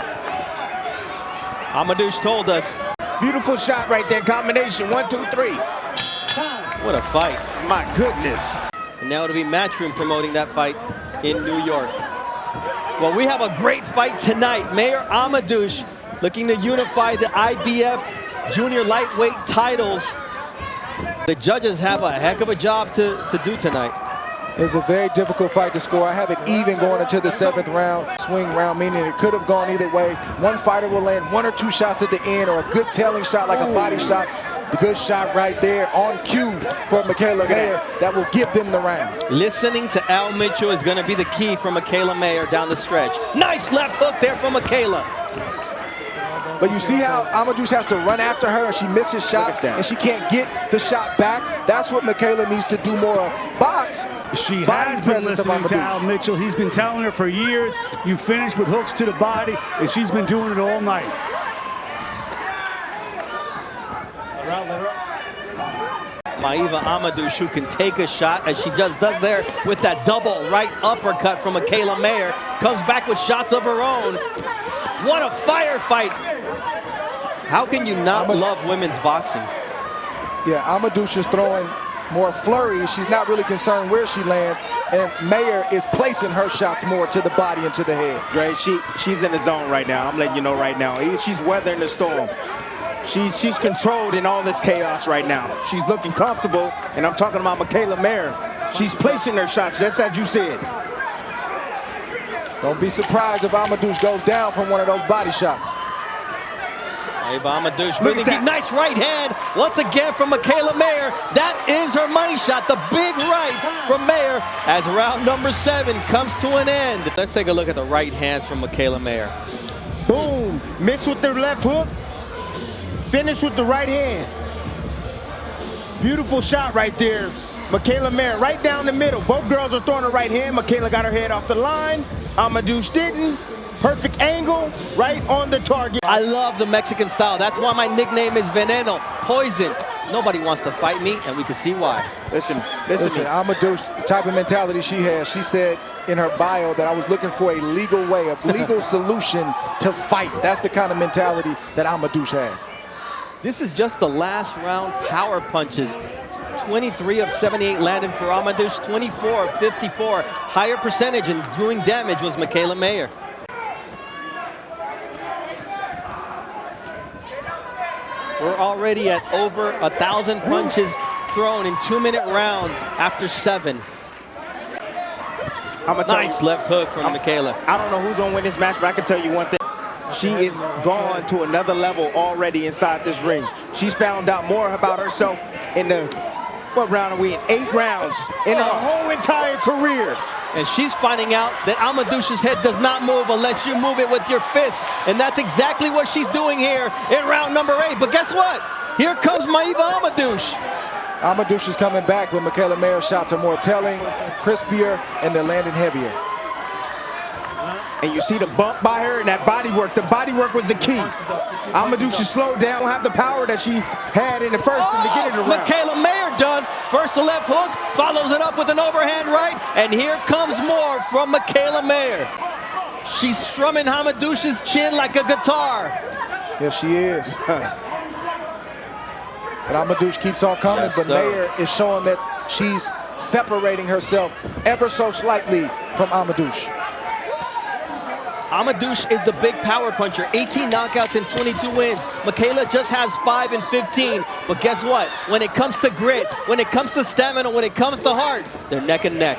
N: Amadouch told us.
O: Beautiful shot right there, combination, 1, 2, 3.
N: What a fight.
O: My goodness.
N: And now it'll be Matchroom promoting that fight in New York. Well, we have a great fight tonight. Mayer Amadouch looking to unify the IBF junior lightweight titles. The judges have a heck of a job to do tonight.
L: It's a very difficult fight to score. I have it even going into the 7th round, swing round, meaning it could have gone either way. One fighter will land 1 or 2 shots at the end, or a good tailing shot like a body shot. The good shot right there on cue for Mikaela Mayer that will give them the round.
N: Listening to Al Mitchell is going to be the key for Mikaela Mayer down the stretch. Nice left hook there from Mikaela.
L: But you see how Amadouch has to run after her and she misses shots and she can't get the shot back. That's what Mikaela needs to do more of. Box.
J: She has been listening to Al Mitchell. He's been telling her for years, you finish with hooks to the body, and she's been doing it all night.
N: Maiva Amadouch, who can take a shot, as she just does there with that double right uppercut from Mikaela Mayer, comes back with shots of her own. What a firefight! How can you not love women's boxing?
L: Yeah, Amadouch is throwing more flurries. She's not really concerned where she lands, and Mayer is placing her shots more to the body and to the head.
O: Dre, she's in the zone right now. I'm letting you know right now. She's weathering the storm. She's controlled in all this chaos right now. She's looking comfortable, and I'm talking about Mikaela Mayer. She's placing her shots, just as you said.
L: Don't be surprised if Amadouch goes down from one of those body shots.
N: Amadouch breathing deep. Nice right hand once again from Mikaela Mayer. That is her money shot, the big right from Mayer as round number 7 comes to an end. Let's take a look at the right hands from Mikaela Mayer.
O: Boom, mix with the left hook, finish with the right hand. Beautiful shot right there. Mikaela Mayer right down the middle. Both girls are throwing the right hand. Mikaela got her head off the line. Amadouch didn't. Perfect angle, right on the target.
N: I love the Mexican style. That's why my nickname is Veneno, poison. Nobody wants to fight me, and we can see why.
L: Listen, Amadouch, the type of mentality she has, she said in her bio that I was looking for a legal way, a legal solution to fight. That's the kind of mentality that Amadouch has.
N: This is just the last round power punches. 23 of 78 landed for Amadouch, 24 of 54. Higher percentage and doing damage was Mikaela Mayer. We're already at over 1,000 punches thrown in 2-minute rounds after 7. Nice left hook from Mikaela.
O: I don't know who's gonna win this match, but I can tell you one thing. She is gone to another level already inside this ring. She's found out more about herself in the, what round are we in? 8 rounds in her whole entire career.
N: And she's finding out that Amadouch's head does not move unless you move it with your fist. And that's exactly what she's doing here in round number 8. But guess what? Here comes Maiva Amadouch.
L: Amadouch is coming back, but Mikaela Mayer's shots are more telling, crispier, and they're landing heavier.
O: And you see the bump by her and that body work. The body work was the key. Amadouch is slowed down, don't have the power that she had in the first in the beginning of the round.
N: Mikaela Mayer does. First the left hook, follows it up with an overhand right, and here comes more from Mikaela Mayer. She's strumming Amadouch's chin like a guitar.
L: Yes, she is. But Amadouch keeps on coming, but Mayer is showing that she's separating herself ever so slightly from Amadouch.
N: Amadouch is the big power puncher. 18 knockouts and 22 wins. Mikaela just has 5 and 15. But guess what? When it comes to grit, when it comes to stamina, when it comes to heart, they're neck and neck.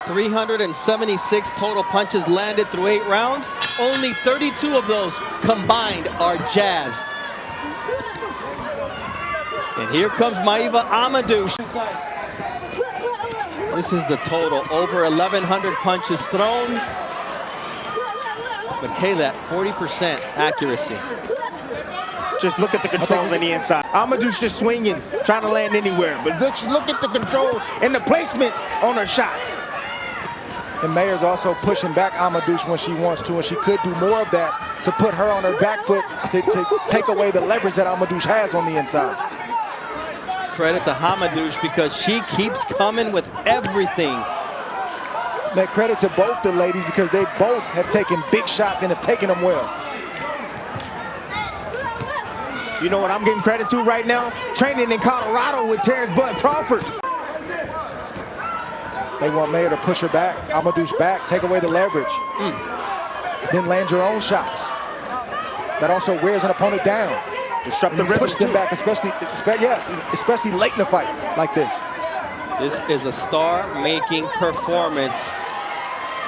N: 376 total punches landed through 8 rounds. Only 32 of those combined are jabs. And here comes Maiva Amadouch. This is the total, over 1,100 punches thrown. Mikaela at 40% accuracy.
O: Just look at the control on the inside. Amadouch just swinging, trying to land anywhere. But look at the control and the placement on her shots.
L: And Mayer's also pushing back Amadouch when she wants to, and she could do more of that to put her on her back foot to take away the leverage that Amadouch has on the inside.
N: Credit to Amadouch because she keeps coming with everything.
L: Man, credit to both the ladies because they both have taken big shots and have taken them well.
O: You know what I'm giving credit to right now? Training in Colorado with Terrence Bud Crawford.
L: They want Mayer to push her back, Amadouch back, take away the leverage. Then land your own shots. That also wears an opponent down.
O: Disrupt the rhythm.
L: Push them back, especially late in the fight like this.
N: This is a star-making performance.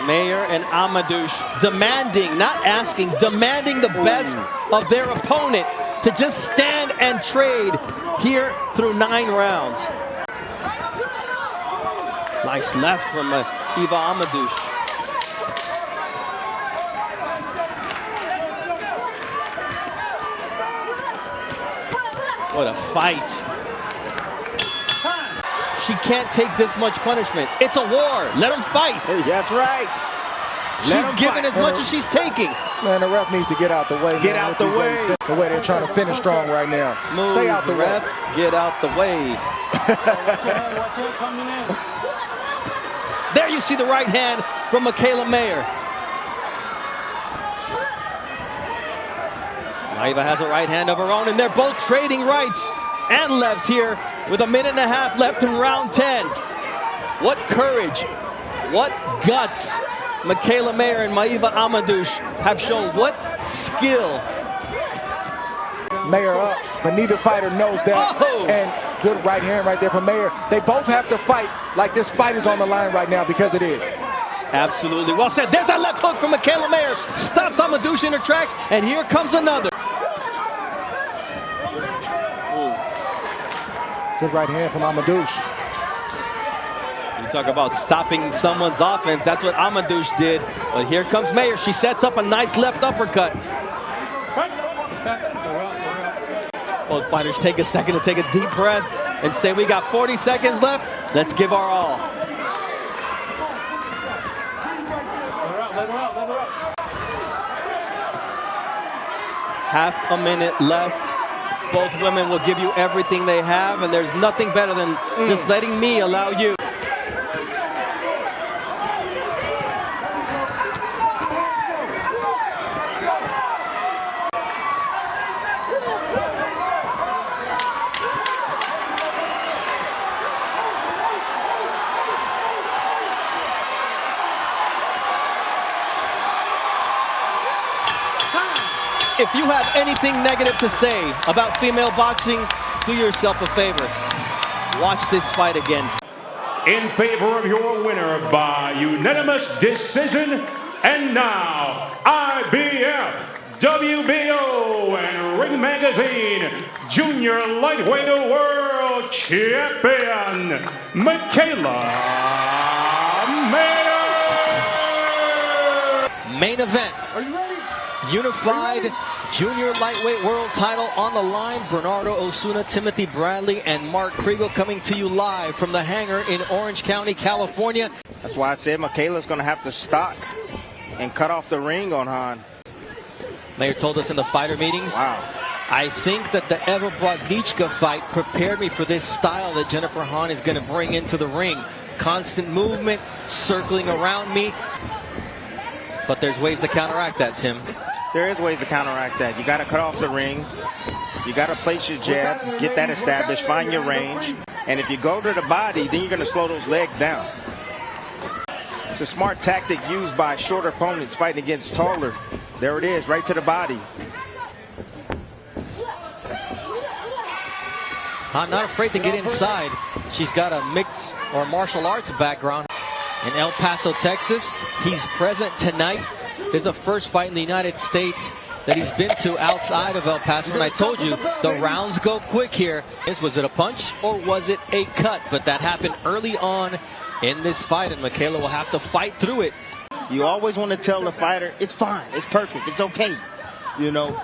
N: Mayer and Amadouch demanding, not asking, demanding the best of their opponent to just stand and trade here through 9 rounds. Nice left from Eva Amadouch. What a fight. She can't take this much punishment. It's a war. Let them fight.
O: Hey, that's right.
N: She's giving as much as she's taking.
L: Man, the ref needs to get out the way.
O: Get out the way.
L: The way they're trying to finish strong right now.
N: Move,
L: stay out the
N: ref.
L: way.
N: Get out the way.
K: Coming in.
N: There you see the right hand from Michaela Mayer. Maeva has a right hand of her own, and they're both trading rights and lefts here with 1.5 minutes left in round 10. What courage, what guts Michaela Mayer and Maeva Amadouch have shown. What skill.
L: Mayer up, but neither fighter knows that.
N: Oh!
L: And good right hand right there from Mayer. They both have to fight like this fight is on the line right now because it is.
N: Absolutely well said. There's that left hook from Michaela Mayer. Stops Amadouch in her tracks, and here comes another.
L: Good right hand from Amadouch.
N: You talk about stopping someone's offense. That's what Amadouch did. But here comes Mayer. She sets up a nice left uppercut. Both fighters take a second to take a deep breath and say, we got 40 seconds left. Let's give our all. Half a minute left. Both women will give you everything they have, and there's nothing better than just letting me allow you. If you have anything negative to say about female boxing, do yourself a favor. Watch this fight again.
D: In favor of your winner by unanimous decision, and now IBF, WBO, and Ring Magazine Junior Lightweight World Champion, Mikaela Mayer.
B: Main event. Are you ready? Unified Junior Lightweight World title on the line. Bernardo Osuna, Timothy Bradley, and Mark Kriegel coming to you live from the hangar in Orange County, California.
O: That's why I said Michaela's going to have to stop and cut off the ring on Han.
B: Mayer told us in the fighter meetings,
O: wow,
B: I think that the Eva Brodnicka fight prepared me for this style that Jennifer Hahn is going to bring into the ring. Constant movement, circling around me. But there's ways to counteract that, Tim.
O: There is ways to counteract that. You got to cut off the ring. You got to place your jab, get that established, find your range. And if you go to the body, then you're going to slow those legs down. It's a smart tactic used by shorter opponents fighting against taller. There it is, right to the body.
B: I'm not afraid to get inside. She's got a mixed or martial arts background. In El Paso, Texas, he's present tonight. This is the first fight in the United States that he's been to outside of El Paso. And I told you, the rounds go quick here. Was it a punch or was it a cut? But that happened early on in this fight, and Michaela will have to fight through it.
O: You always want to tell the fighter, it's fine, it's perfect, it's okay. You know,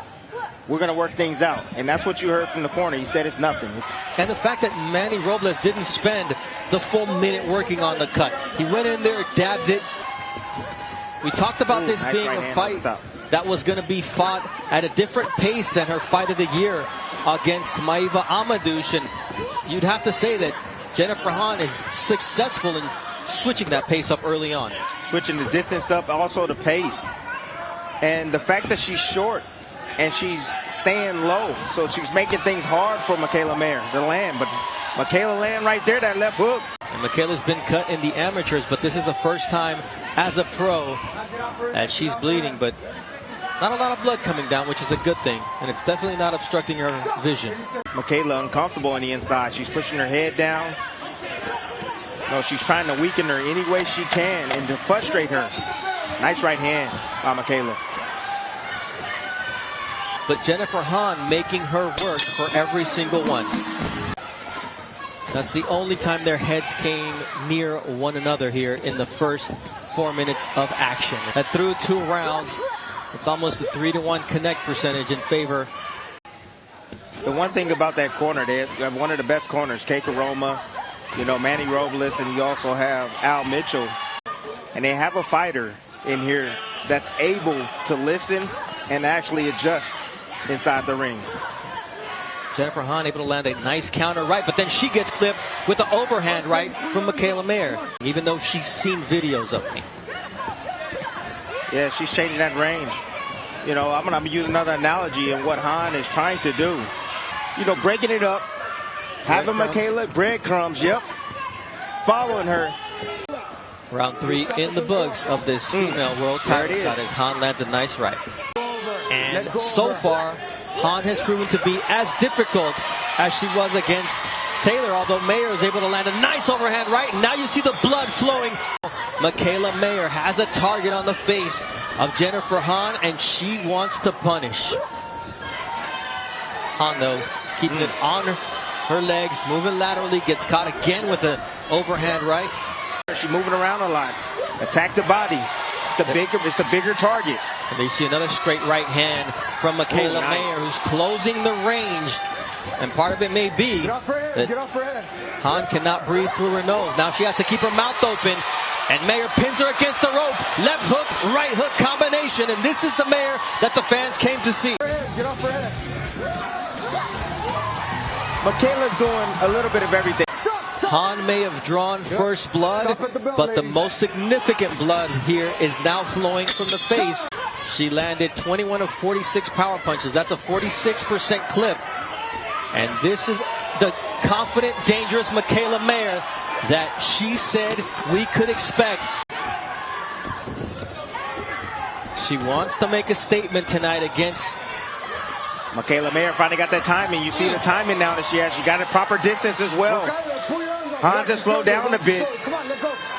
O: we're going to work things out. And that's what you heard from the corner. He said it's nothing.
B: And the fact that Manny Robles didn't spend the full minute working on the cut. He went in there, dabbed it,
N: We talked about this
O: nice
N: being
O: right
N: a
O: hand on the
N: fight
O: top.
N: that was going to be fought at a different pace than her fight of the year against Maiva Amadouch. And you'd have to say that Jennifer Hahn is successful in switching that pace up early on.
O: Switching the distance up, also the pace. And the fact that she's short and she's staying low, so she's making things hard for Mikaela Mayer to land. But Mikaela land right there, that left hook.
N: And Michaela's been cut in the amateurs, but this is the first time as a pro as she's bleeding, but not a lot of blood coming down, which is a good thing, and it's definitely not obstructing her vision.
O: Mikaela uncomfortable on the inside. She's pushing her head down. No, she's trying to weaken her any way she can and to frustrate her. Nice right hand by Mikaela.
N: But Jennifer Hahn making her work for every single one. That's the only time their heads came near one another here in the first 4 minutes of action. And through 2 rounds, it's almost a 3-to-1 connect percentage in favor.
O: The one thing about that corner, they have one of the best corners, Keiko Roma, you know, Manny Robles, and you also have Al Mitchell. And they have a fighter in here that's able to listen and actually adjust inside the ring.
N: Jennifer Hahn able to land a nice counter right, but then she gets clipped with the overhand right from Mikaela Mayer, even though she's seen videos of me.
O: Yeah, she's changing that range. You know, I'm going to use another analogy in what Hahn is trying to do. You know, breaking it up, having Mikaela, breadcrumbs, yep, following her.
N: Round 3 in the books of this female world title shot as Hahn lands a nice right. And so far, Hahn has proven to be as difficult as she was against Taylor, although Mayer is able to land a nice overhand right. And now you see the blood flowing. Mikaela Mayer has a target on the face of Jennifer Hahn, and she wants to punish. Hahn, though, keeping it on her legs, moving laterally, gets caught again with an overhand right.
O: She's moving around a lot. Attack the body. It's the bigger target.
N: And you see another straight right hand from Mikaela Mayer, who's closing the range. And part of it may be that Hahn cannot breathe through her nose. Now she has to keep her mouth open. And Mayer pins her against the rope. Left hook, right hook combination. And this is the Mayer that the fans came to see.
O: Get off her head. Mikaela's doing a little bit of everything.
N: Hahn may have drawn first blood, but the most significant blood here is now flowing from the face. She landed 21 of 46 power punches. That's a 46% clip. And this is the confident, dangerous Mikaela Mayer that she said we could expect. She wants to make a statement tonight against
O: Mikaela Mayer finally got that timing. You see the timing now that she has. She got it proper distance as well. Hahn just slowed down a bit.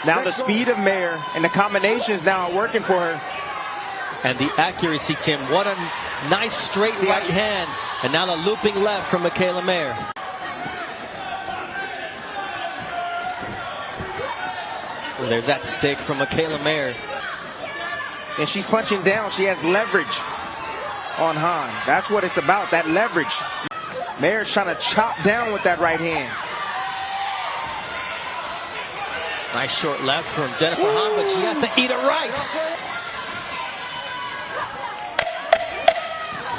O: Now the speed of Mayer and the combinations now are working for her.
N: And the accuracy, Tim. What a nice straight right hand. And now the looping left from Mikaela Mayer. Well, there's that stick from Mikaela Mayer.
O: And she's punching down. She has leverage on Hahn. That's what it's about, that leverage. Mayer's trying to chop down with that right hand.
N: Nice short left from Jennifer Hahn, but she has to eat it right.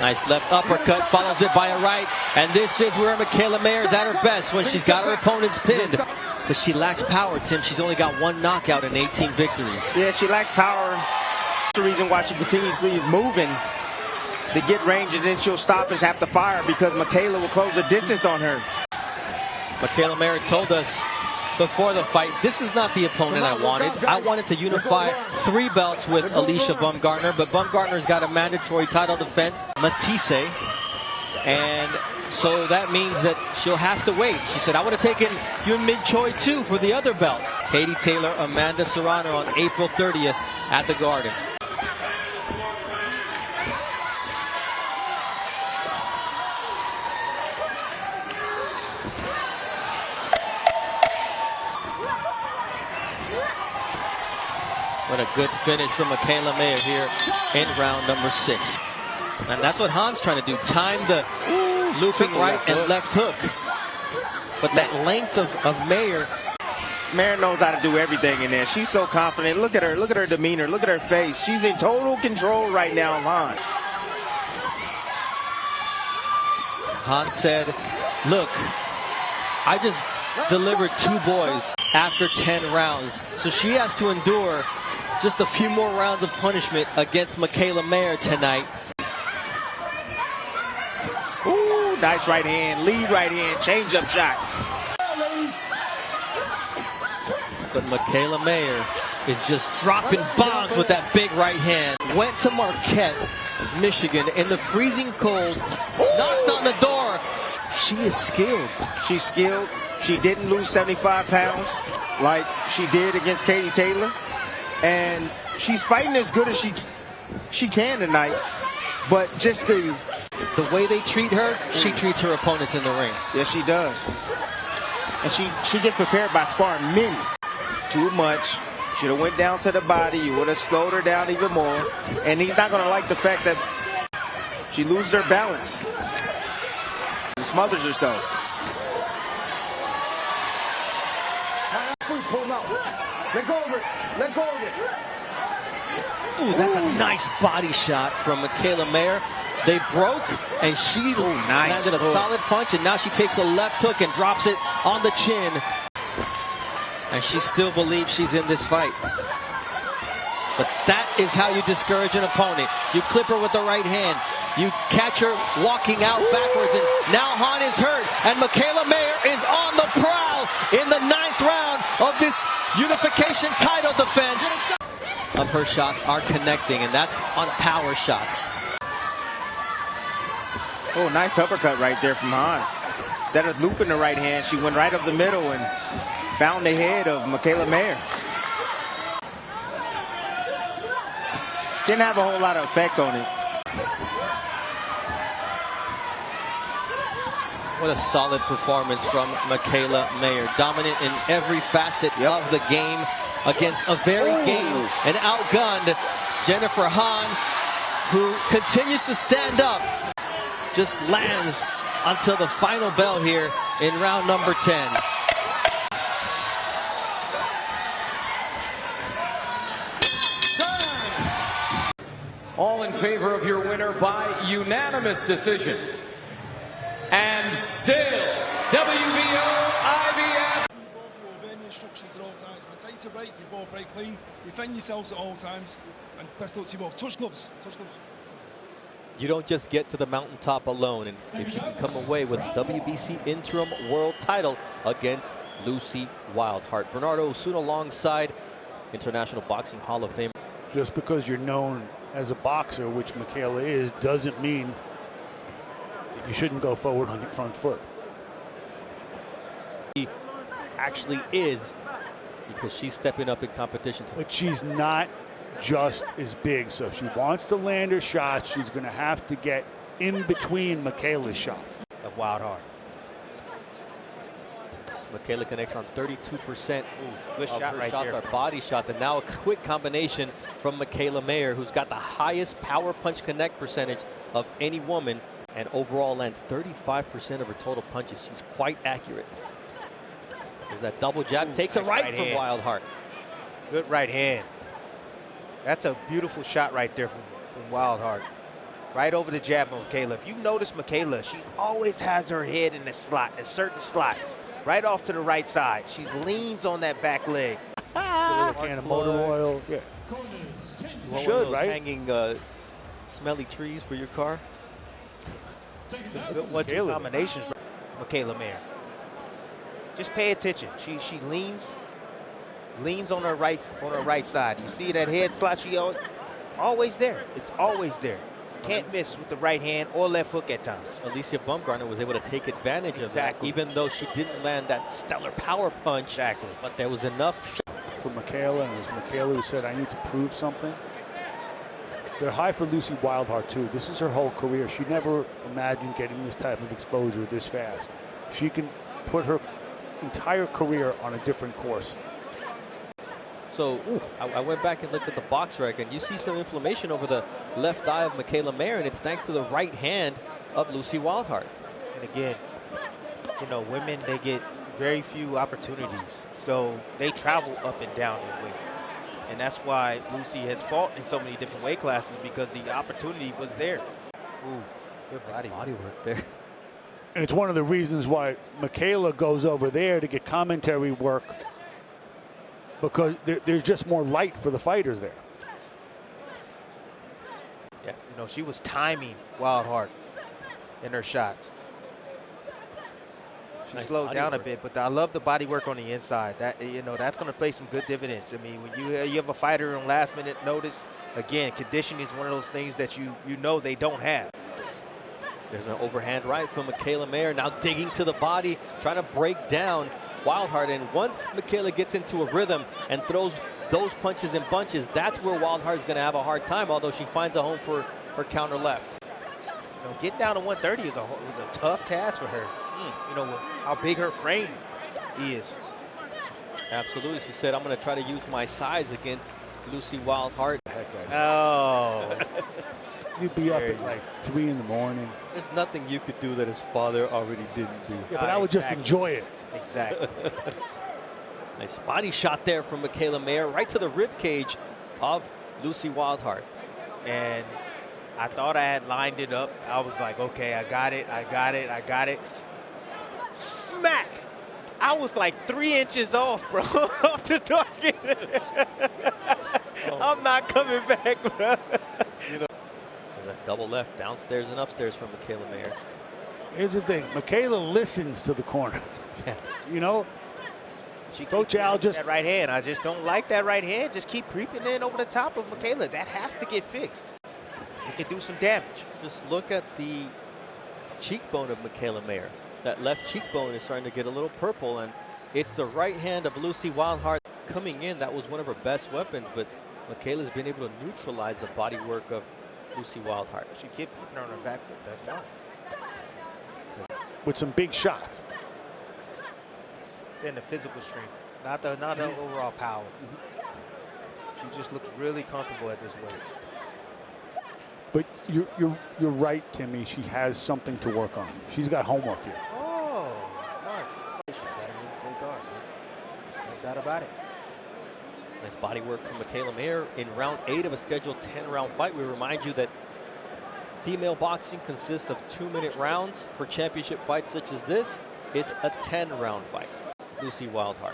N: Nice left uppercut, follows it by a right. And this is where Mikaela Mayer is at her best, when she's got her opponents pinned. But she lacks power, Tim. She's only got 1 knockout in 18 victories.
O: Yeah, she lacks power. That's the reason why she continuously moving to get range, and then she'll stop and have to fire because Mikaela will close the distance on her.
N: Mikaela Mayer told us before the fight, this is not the opponent I wanted. I wanted to unify 3 belts with Alycia Baumgardner, but Baumgardner's got a mandatory title defense, Matisse, and so that means that she'll have to wait. She said, I would have taken Yun Min Choi too for the other belt. Katie Taylor, Amanda Serrano on April 30th at the Garden. What a good finish from Mikaela Mayer here in round number 6. And that's what Hahn's trying to do. Time the looping right and left hook. But that length of Mayer
O: Mayer knows how to do everything in there. She's so confident. Look at her. Look at her demeanor. Look at her face. She's in total control right now of Han.
N: Han said, look, I just delivered 2 boys after 10 rounds. So she has to endure just a few more rounds of punishment against Michaela Mayer tonight.
O: Ooh, nice right hand. Lead right hand. Change up shot.
N: But Michaela Mayer is just dropping bombs with that big right hand. Went to Marquette, Michigan in the freezing cold. Knocked on the door. She is skilled.
O: She's skilled. She didn't lose 75 pounds like she did against Katie Taylor. And she's fighting as good as she can tonight. But just the
N: way they treat her, she treats her opponents in the ring.
O: Yes, she does. And she gets prepared by sparring men. Too much. Should have went down to the body. You would have slowed her down even more. And he's not going to like the fact that she loses her balance. And smothers herself.
K: Pull him out. Let go of it. Let go of it.
N: Ooh, that's a nice body shot from Michaela Mayer. They broke, and she landed a solid punch, and now she takes a left hook and drops it on the chin. And she still believes she's in this fight. But that is how you discourage an opponent. You clip her with the right hand. You catch her walking out backwards, and now Han is hurt, and Michaela Mayer is on the prowl in the 9th round of this unification title defense. Of her shots are connecting, and that's on power shots.
O: Oh, nice uppercut right there from Han. Instead of looping the right hand, she went right up the middle and found the head of Michaela Mayer. Didn't have a whole lot of effect on it.
N: What a solid performance from Michaela Mayer. Dominant in every facet of the game against a very game and outgunned Jennifer Han, who continues to stand up. Just lands until the final bell here in round number 10.
M: All in favor of your winner by unanimous decision. And still, WBO IBF.
P: Obey instructions at all times. When I tell you to break, you both break clean. Defend yourselves at all times. And best luck to you both. Touch gloves. Touch gloves.
B: You don't just get to the mountaintop alone, and if you can come away with WBC Interim World Title against Lucy Wildheart. Bernardo Osuna alongside International Boxing Hall of Fame.
J: Just because you're known as a boxer, which Michaela is, doesn't mean that you shouldn't go forward on your front foot.
B: She actually is, because she's stepping up in competition.
J: But she's not just as big, so if she wants to land her shots, she's going to have to get in between Michaela's shots.
O: Of Wildheart.
B: Michaela connects on 32%
O: good
B: of
O: shot
B: her
O: right
B: shots
O: there.
B: are body shots, and now a quick combination from Michaela Mayer, who's got the highest power punch connect percentage of any woman, and overall lands 35% of her total punches. She's quite accurate. There's that double jab, takes a right from Wildheart.
O: Good right hand. That's a beautiful shot right there from Wildheart. Right over the jab of Michaela. If you notice Michaela, she always has her head in a slot, in certain slots. Right off to the right side. She leans on that back leg.
J: A can of motor oil. Yeah.
B: You should, right? Hanging smelly trees for your car.
O: What two combinations, Michaela Mayer. Just pay attention. She leans on her right side. You see that head slot? She always there. It's always there. Can't miss with the right hand or left hook at times.
B: Alycia Baumgardner was able to take advantage of that, even though she didn't land that stellar power punch.
O: Exactly.
B: But there was enough
J: for Michaela, and it was Michaela who said, I need to prove something. They're high for Lucy Wildheart, too. This is her whole career. She never imagined getting this type of exposure this fast. She can put her entire career on a different course.
B: So I went back and looked at the box rec, and you see some inflammation over the left eye of Michaela Mayer, and it's thanks to the right hand of Lucy Wildheart.
O: And again, you know, women, they get very few opportunities. So they travel up and down in weight. And that's why Lucy has fought in so many different weight classes, because the opportunity was there. Ooh, good body work there.
J: And it's one of the reasons why Michaela goes over there to get commentary work, because there's just more light for the fighters there.
O: Yeah, you know, she was timing Wildheart in her shots. She slowed down a bit, but I love the body work on the inside. That, you know, that's going to play some good dividends. I mean, when you have a fighter on last minute notice, again, conditioning is one of those things that you know they don't have.
N: There's an overhand right from Michaela Mayer, now digging to the body, trying to break down Wildheart. And once Michaela gets into a rhythm and throws those punches in bunches, that's where Wildheart is going to have a hard time, although she finds a home for her counter left.
O: You know, getting down to 130 was a tough task for her. You know, how big her frame is.
N: Absolutely. She said, I'm going to try to use my size against Lucy Wildheart.
O: Oh.
J: You'd be up at like 3 in the morning.
N: There's nothing you could do that his father already didn't do.
J: Yeah, but I would just enjoy it.
O: Exactly.
N: Nice body shot there from Michaela Mayer, right to the rib cage of Lucy Wildheart.
O: And I thought I had lined it up. I was like, okay, I got it, I got it, I got it. Smack! I was like 3 inches off, bro, off the target. I'm not coming back, bro.
N: You know, there's a double left downstairs and upstairs from Michaela Mayer.
J: Here's the thing, Michaela listens to the corner.
N: Yeah.
J: You know, Coach Al just
O: that right hand. I just don't like that right hand. Just keep creeping in over the top of Michaela. That has to get fixed. It can do some damage.
N: Just look at the cheekbone of Michaela Mayer. That left cheekbone is starting to get a little purple, and it's the right hand of Lucy Wildheart coming in. That was one of her best weapons, but Michaela's been able to neutralize the body work of Lucy Wildheart.
O: She kept putting her on her back foot. That's fine.
J: with some big shots.
O: And the physical strength, not the overall power. She just looks really comfortable at this weight.
J: But you're right, Timmy. She has something to work on. She's got homework here.
O: Oh, Mark. Good guard. No doubt about it.
N: Nice body work from Michaela Mayer in round 8 of a scheduled 10-round fight. We remind you that female boxing consists of 2-minute rounds. For championship fights such as this, it's a 10-round fight. Lucy Wildheart.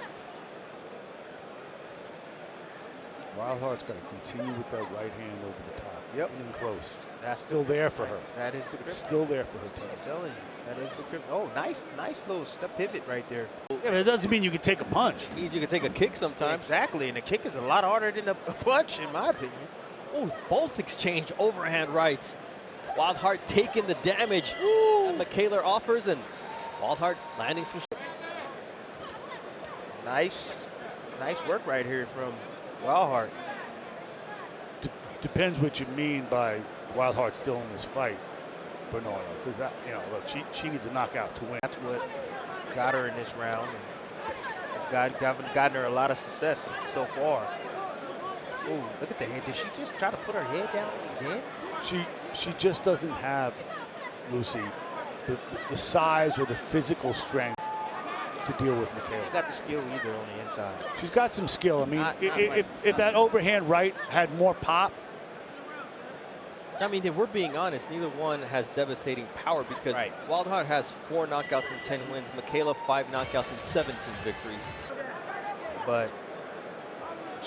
J: Wildheart's got to continue with that right hand over the top.
O: Yep.
J: And close.
O: That's
J: still there for her.
O: That is the grip.
J: It's still there for her.
O: I'm telling you, that is the grip. Oh, nice little step pivot right there.
J: Yeah, but it doesn't mean you can take a punch.
N: It means you can take a kick sometimes.
O: Exactly, and a kick is a lot harder than a punch, in my opinion.
N: Oh, both exchange overhand rights. Wildheart taking the damage that Michaela offers, and Wildheart landing some.
O: Nice work right here from Wildheart.
J: Depends what you mean by Wildheart still in this fight, Bernardo. Because look, she needs a knockout to win.
O: That's what got her in this round, and gotten her a lot of success so far. Ooh, look at the head. Did she just try to put her head down again?
J: She just doesn't have, Lucy, the size or the physical strength to deal with Michaela.
O: Got the skill either on the inside.
J: She's got some skill. I mean, if that overhand right had more pop.
N: I mean, if we're being honest, neither one has devastating power because Wildheart has 4 knockouts and 10 wins. Michaela 5 knockouts and 17 victories.
O: But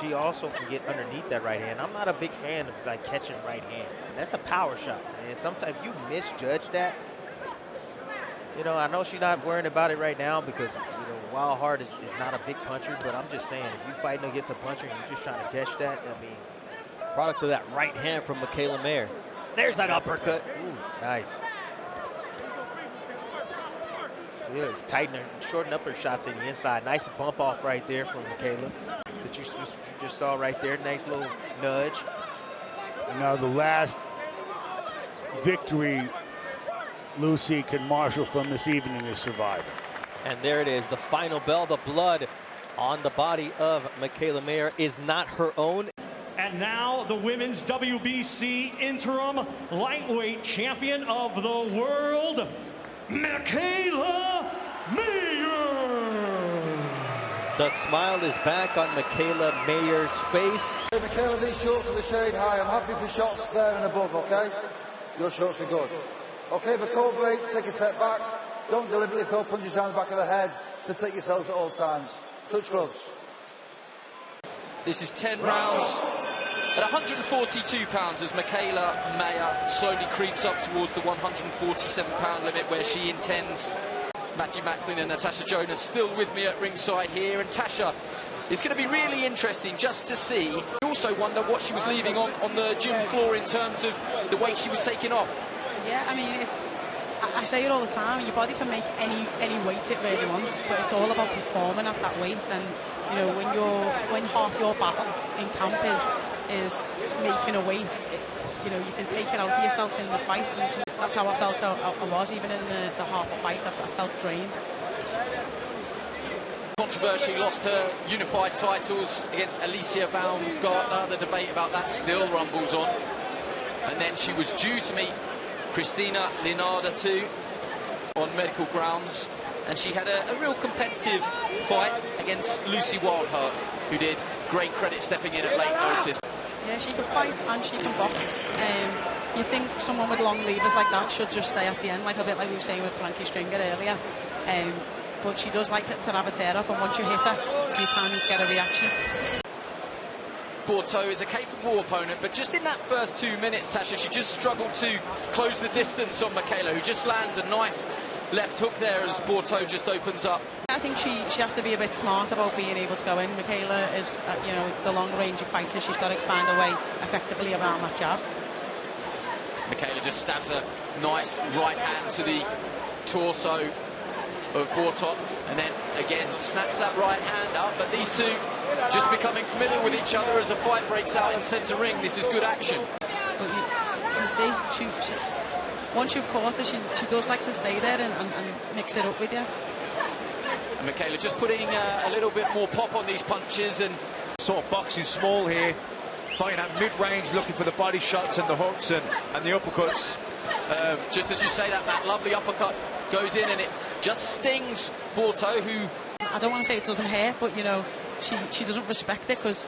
O: she also can get underneath that right hand. I'm not a big fan of like catching right hands. And that's a power shot, and sometimes you misjudge that. You know, I know she's not worrying about it right now because, Wildheart is not a big puncher, but I'm just saying, if you're fighting against a puncher and you're just trying to catch that, I mean.
N: Product of that right hand from Michaela Mayer. There's that uppercut.
O: Ooh, nice. Yeah, shorten up her shots in the inside. Nice bump off right there from Michaela that you just saw right there. Nice little nudge.
J: Now the last victory Lucy can marshal from this evening is survivor.
N: And there it is, the final bell. The blood on the body of Michaela Mayer is not her own.
Q: And now the women's WBC interim lightweight champion of the world, Michaela Mayer.
N: The smile is back on Michaela Mayer's face.
R: Hey, Michaela, these shorts are the shade high. I'm happy for shots there and above, okay? Your shorts are good. Okay, for cold break, take a step back. Don't deliberately throw punches down the back of the head. Protect yourselves at all times. Touch gloves.
S: This is 10 rounds at 142 pounds as Michaela Mayer slowly creeps up towards the 147-pound limit where she intends. Matthew Macklin and Natasha Jonas still with me at ringside here, and Tasha, it's going to be really interesting just to see. I also wonder what she was leaving on the gym floor in terms of the weight she was taking off.
T: Yeah, I mean, I say it all the time, your body can make any weight it really wants, but it's all about performing at that weight. And you know, when half your battle in camp is making a weight, you know, you can take it out of yourself in the fight, and so that's how I felt I was even in the half a fight. I felt drained.
S: Controversially lost her unified titles against Alycia Baumgardner. The debate about that still rumbles on. And then she was due to meet Christina Linarda too on medical grounds, and she had a real competitive fight against Lucy Wildheart, who did great credit stepping in at late notice.
T: Yeah, she can fight and she can box. You think someone with long levers like that should just stay at the end, like a bit like we were saying with Frankie Stringer earlier. But she does like to have a tear up, and once you hit her, you can get a reaction.
S: Borto is a capable opponent, but just in that first 2 minutes, Tasha, she just struggled to close the distance on Michaela, who just lands a nice left hook there as Borto just opens up.
T: I think she has to be a bit smart about being able to go in. Michaela is, you know, the long-range fighter. She's got to find a way effectively around that jab.
S: Michaela just stabs a nice right hand to the torso of Borto, and then again snaps that right hand up. But these two just becoming familiar with each other as a fight breaks out in centre ring. This is good action.
T: But you see, she's, once you've caught her, she does like to stay there and mix it up with you.
S: And Michaela just putting a little bit more pop on these punches, and
U: sort of boxing small here, fighting at mid-range, looking for the body shots and the hooks and the uppercuts.
S: Just as you say that, Matt, lovely uppercut goes in and it just stings Borto, who...
T: I don't want to say it doesn't hurt, but, you know, she doesn't respect it, because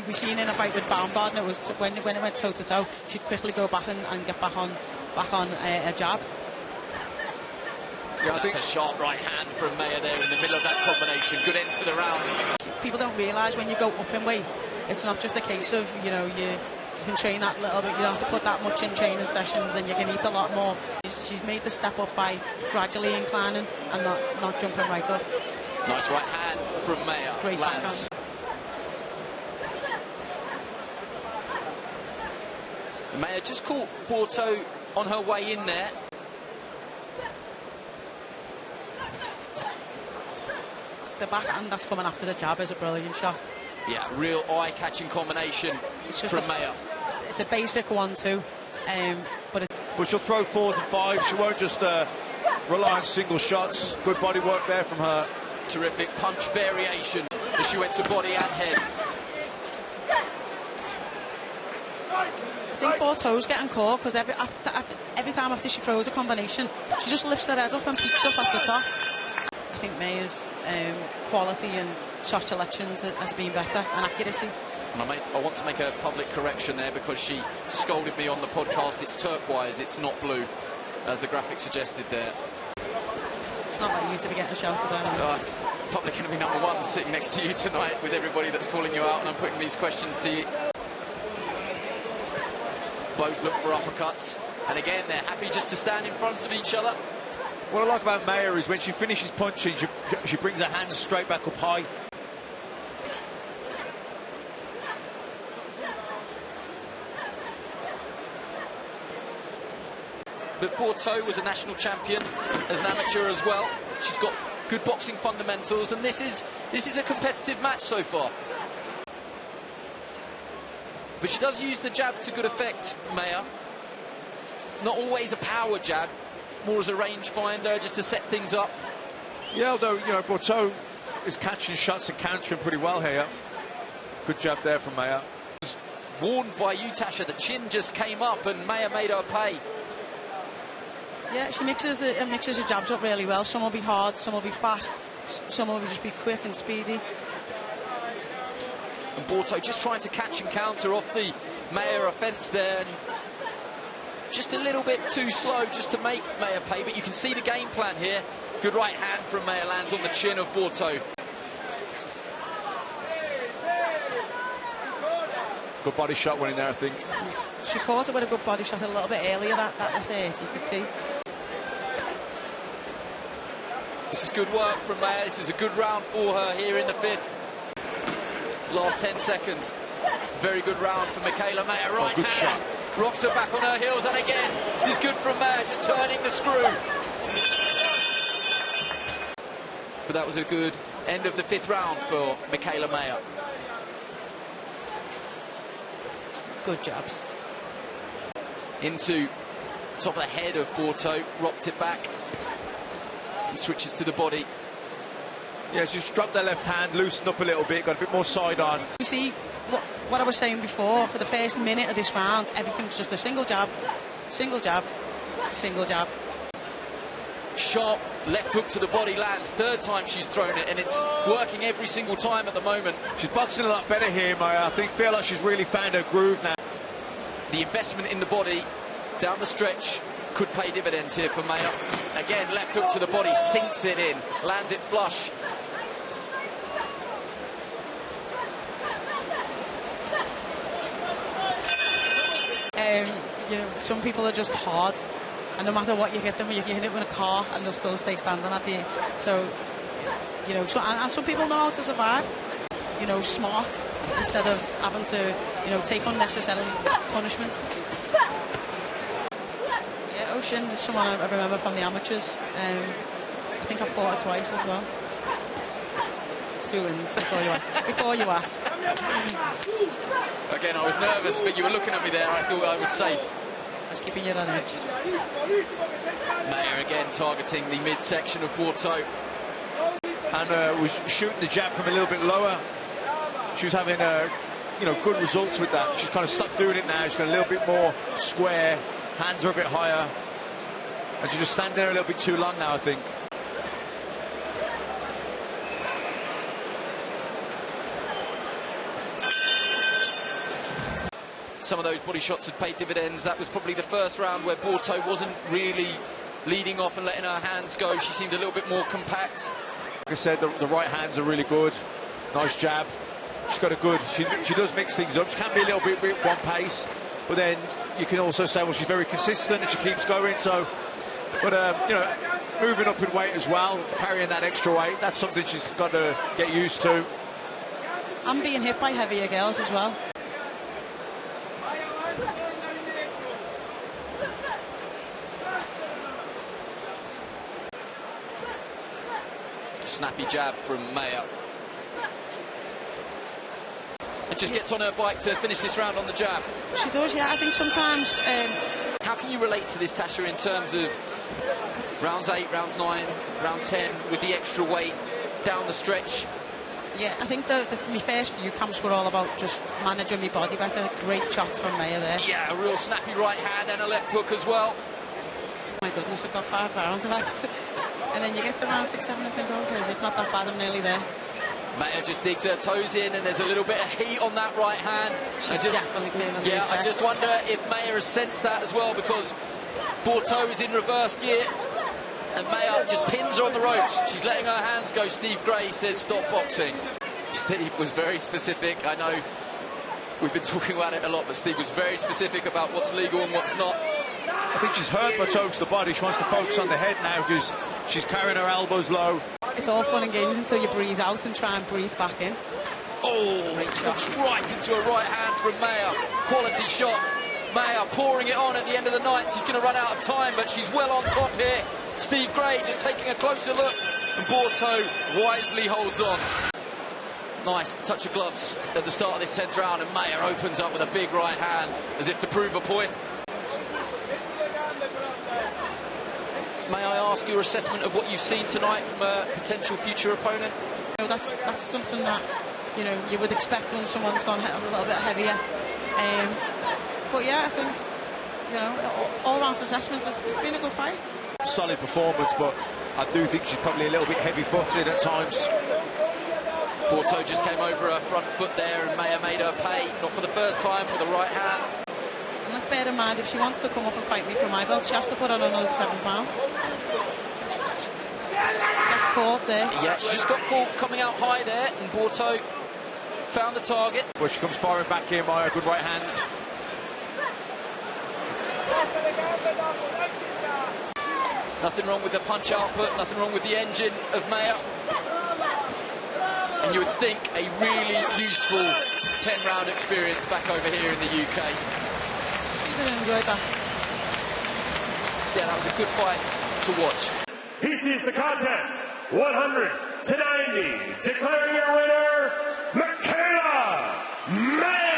T: we've seen in a fight with Baumgardner, it was when it went toe-to-toe, she'd quickly go back and get back on a jab.
S: Yeah, that's a sharp right hand from Mayer there in the middle of that combination. Good end to the round.
T: People don't realise when you go up in weight, it's not just a case of, you know, you can train that little bit, you don't have to put that much in training sessions, and you can eat a lot more. She's made the step up by gradually inclining and not jumping right up.
S: Nice right hand from Mayer.
T: Great
S: lands. Mayer just caught Borto on her way in there.
T: The backhand that's coming after the jab is a brilliant shot.
S: Yeah, real eye-catching combination from Mayer.
T: It's a basic 1-2, but
U: she'll throw 4s and 5s. She won't just rely on single shots. Good body work there from her.
S: Terrific punch variation as she went to body and head.
T: I think Borto's getting caught, because every time after she throws a combination, she just lifts her head up and peeks up at the top. I think Mayer's quality and shot selections has been better, and accuracy.
S: And I want to make a public correction there, because she scolded me on the podcast. It's turquoise, it's not blue, as the graphic suggested there.
T: It's not like you to be getting shouted at.
S: It's public enemy #1 sitting next to you tonight with everybody that's calling you out, and I'm putting these questions to you. Both look for uppercuts, and again they're happy just to stand in front of each other.
U: What I like about Mayer is when she finishes punching, she brings her hands straight back up high.
S: But Borto was a national champion as an amateur as well. She's got good boxing fundamentals, and this is a competitive match so far. But she does use the jab to good effect, Mayer. Not always a power jab, more as a range finder, just to set things up.
U: Yeah, although, you know, Borto is catching shots and countering pretty well here. Good jab there from Mayer.
S: Was warned by you, Tasha, the chin just came up and Mayer made her pay.
T: Yeah, she mixes her jabs up really well. Some will be hard, some will be fast, some will just be quick and speedy.
S: And Borto just trying to catch and counter off the Mayer offence there. And just a little bit too slow just to make Mayer pay. But you can see the game plan here. Good right hand from Mayer lands on the chin of Borto.
U: Good body shot winning there, I think.
T: She caught it with a good body shot a little bit earlier, that the third, you could see.
S: This is good work from Mayer. This is a good round for her here in the 5th. Last 10 seconds. Very good round for Michaela Mayer. Right
U: good
S: hand.
U: shot.
S: Rocks her back on her heels, and again, this is good from Mayer, just turning the screw. But that was a good end of the 5th round for Michaela Mayer.
T: Good jabs.
S: Into top of the head of Borto, rocked it back, and switches to the body.
U: Yeah, she's dropped their left hand, loosened up a little bit, got a bit more side on.
T: You see what I was saying before, for the first minute of this round, everything's just a single jab, single jab, single jab.
S: Sharp left hook to the body lands, 3rd time she's thrown it, and it's working every single time at the moment.
U: She's boxing a lot better here, Mayer. I feel like she's really found her groove now.
S: The investment in the body down the stretch could pay dividends here for Mayer. Again, left hook to the body, sinks it in, lands it flush.
T: You know, some people are just hard, and no matter what you hit them, you can hit it with a car and they'll still stay standing at the. So, you know, and some people know how to survive, you know, smart, instead of having to, you know, take unnecessary punishment. Yeah, Ocean is someone I remember from the amateurs. I think I fought her twice as well. 2 wins before you ask.
S: Again, I was nervous, but you were looking at me there. I thought I was safe.
T: I was keeping you on edge.
S: Mayer again targeting the midsection of Borto.
U: And was shooting the jab from a little bit lower. She was having, you know, good results with that. She's kind of stopped doing it now. She's got a little bit more square, hands are a bit higher. And she's just standing there a little bit too long now, I think.
S: Some of those body shots had paid dividends. That was probably the first round where Borto wasn't really leading off and letting her hands go. She seemed a little bit more compact.
U: Like I said, the right hands are really good. Nice jab. She's got a good. She does mix things up. She can be a little bit one pace, but then you can also say, well, she's very consistent and she keeps going. So, but you know, moving up in weight as well, carrying that extra weight, that's something she's got to get used to.
T: I'm being hit by heavier girls as well.
S: Snappy jab from Mayer. And just gets on her bike to finish this round on the jab.
T: She does, yeah. I think sometimes...
S: How can you relate to this, Tasha, in terms of rounds 8, rounds 9, round 10, with the extra weight down the stretch?
T: Yeah, I think my first few camps were all about just managing my body better. Great shots from Mayer there.
S: Yeah, a real snappy right hand and a left hook as well.
T: Oh my goodness, I've got 5 rounds left. And then you get to round 6, 7 and think, okay, it's not that bad, I'm nearly there.
S: Mayer just digs her toes in, and there's a little bit of heat on that right hand.
T: She's definitely feeling the
S: I just wonder if Mayer has sensed that as well, because Borto is in reverse gear, and Mayer just pins her on the ropes. She's letting her hands go. Steve Gray says stop boxing. Steve was very specific. I know we've been talking about it a lot, but Steve was very specific about what's legal and what's not.
U: I think she's hurt by toe to the body. She wants to focus on the head now because she's carrying her elbows low.
T: It's all fun and games until you breathe out and try and breathe back in.
S: Oh, hooks right into a right hand from Mayer. Quality shot. Mayer pouring it on at the end of the night. She's going to run out of time, but she's well on top here. Steve Gray just taking a closer look, and Borto wisely holds on. Nice touch of gloves at the start of this 10th round, and Mayer opens up with a big right hand as if to prove a point. May I ask your assessment of what you've seen tonight from a potential future opponent?
T: You know, that's something that, you know, you would expect when someone's gone a little bit heavier. But yeah, I think, you know, all-round assessment, it's been a good fight.
U: Solid performance, but I do think she's probably a little bit heavy-footed at times.
S: Borto just came over her front foot there, and Mayer made her pay, not for the first time, with the right hand.
T: And let's bear in mind, if she wants to come up and fight me for my belt, she has to put on another 7 pounds. Gets caught there.
S: Yeah, she just got caught coming out high there, and Borto found the target.
U: Well, she comes firing back here, Mayer, good right hand.
S: Nothing wrong with the punch output, nothing wrong with the engine of Mayer. And you would think a really useful 10-round experience back over here in the UK.
T: She's going to enjoy that.
S: Yeah, that was a good fight to watch.
A: He sees the contest, 100-90, declaring your winner, Mikaela Mayer.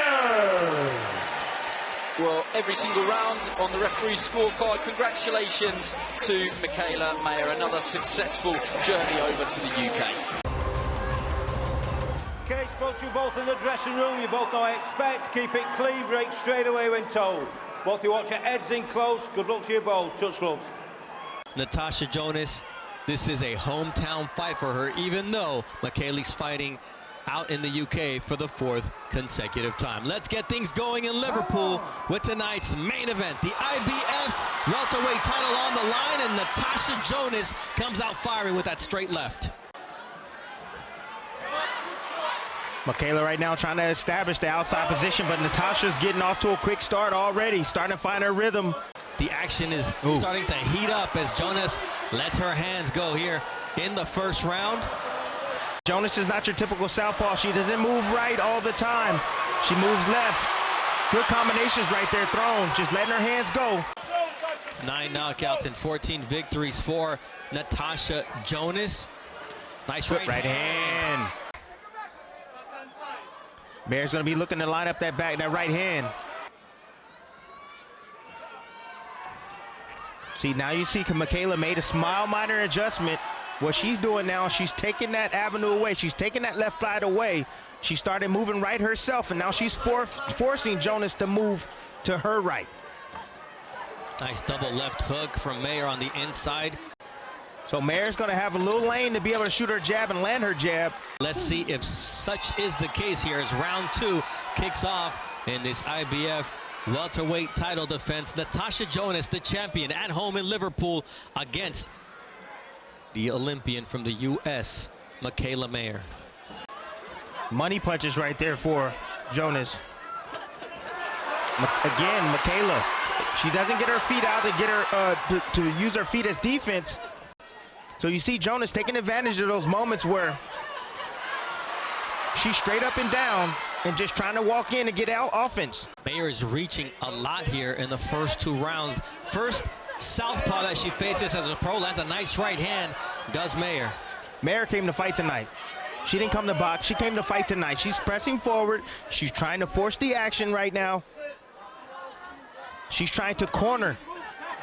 S: Well, every single round on the referee's scorecard. Congratulations to Michaela Mayer, another successful journey over to the UK.
V: Okay, spoke to you both in the dressing room. You both know I expect. Keep it clean, break straight away when told. Both you watch your heads in close. Good luck to you both. Touch gloves.
N: Natasha Jonas, this is a hometown fight for her, even though Michaela's fighting out in the UK for the 4th consecutive time. Let's get things going in Liverpool with tonight's main event. The IBF welterweight title on the line, and Natasha Jonas comes out firing with that straight left.
O: Michaela right now trying to establish the outside position, but Natasha's getting off to a quick start already, starting to find her rhythm.
N: The action is starting to heat up as Jonas lets her hands go here in the first round.
O: Jonas is not your typical southpaw. She doesn't move right all the time. She moves left. Good combinations right there thrown, just letting her hands go.
N: 9 knockouts and 14 victories for Natasha Jonas. Nice right hand.
O: Mayer's going to be looking to line up that right hand. See, now you see Michaela made a small minor adjustment. What she's doing now, she's taking that avenue away. She's taking that left side away. She started moving right herself, and now she's forcing Jonas to move to her right.
N: Nice double left hook from Mayer on the inside.
O: So Mayer's going to have a little lane to be able to shoot her jab and land her jab.
N: Let's see if such is the case here as round 2 kicks off in this IBF welterweight title defense. Natasha Jonas, the champion, at home in Liverpool against the Olympian from the US, Michaela Mayer.
O: Money punches right there for Jonas. Again, Michaela, she doesn't get her feet out to get her to use her feet as defense. So you see Jonas taking advantage of those moments where she's straight up and down and just trying to walk in and get out offense.
N: Mayer is reaching a lot here in the first 2 rounds. First southpaw that she faces as a pro, lands a nice right hand, does Mayer.
O: Mayer came to fight tonight. She didn't come to box, she came to fight tonight. She's pressing forward. She's trying to force the action right now. She's trying to corner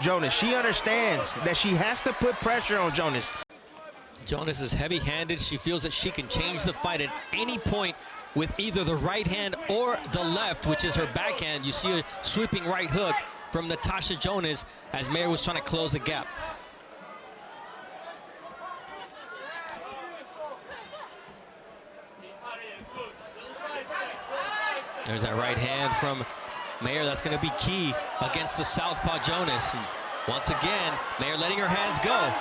O: Jonas. She understands that she has to put pressure on Jonas.
N: Jonas is heavy-handed. She feels that she can change the fight at any point with either the right hand or the left, which is her backhand. You see a sweeping right hook from Natasha Jonas as Mayer was trying to close the gap. There's that right hand from Mayer. That's going to be key against the southpaw Jonas. And once again, Mayer letting her hands go.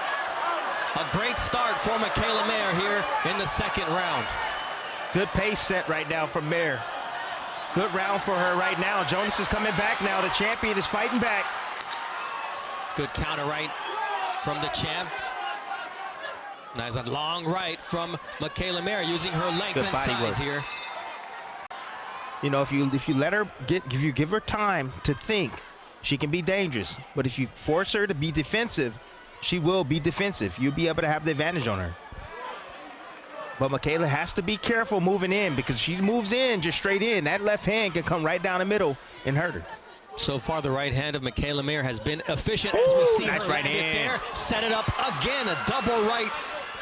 N: A great start for Michaela Mayer here in the 2nd round.
O: Good pace set right now from Mayer. Good round for her right now. Jonas is coming back now. The champion is fighting back.
N: Good counter right from the champ. Nice a long right from Michaela Mayer, using her length and size here.
O: You know, if you let her if you give her time to think, she can be dangerous. But if you force her to be defensive, she will be defensive. You'll be able to have the advantage on her. But Michaela has to be careful moving in, because she moves in just straight in. That left hand can come right down the middle and hurt her.
N: So far, the right hand of Michaela Mayer has been efficient, as we see
O: nice
N: her
O: right
N: land it there. Set it up again, a double right,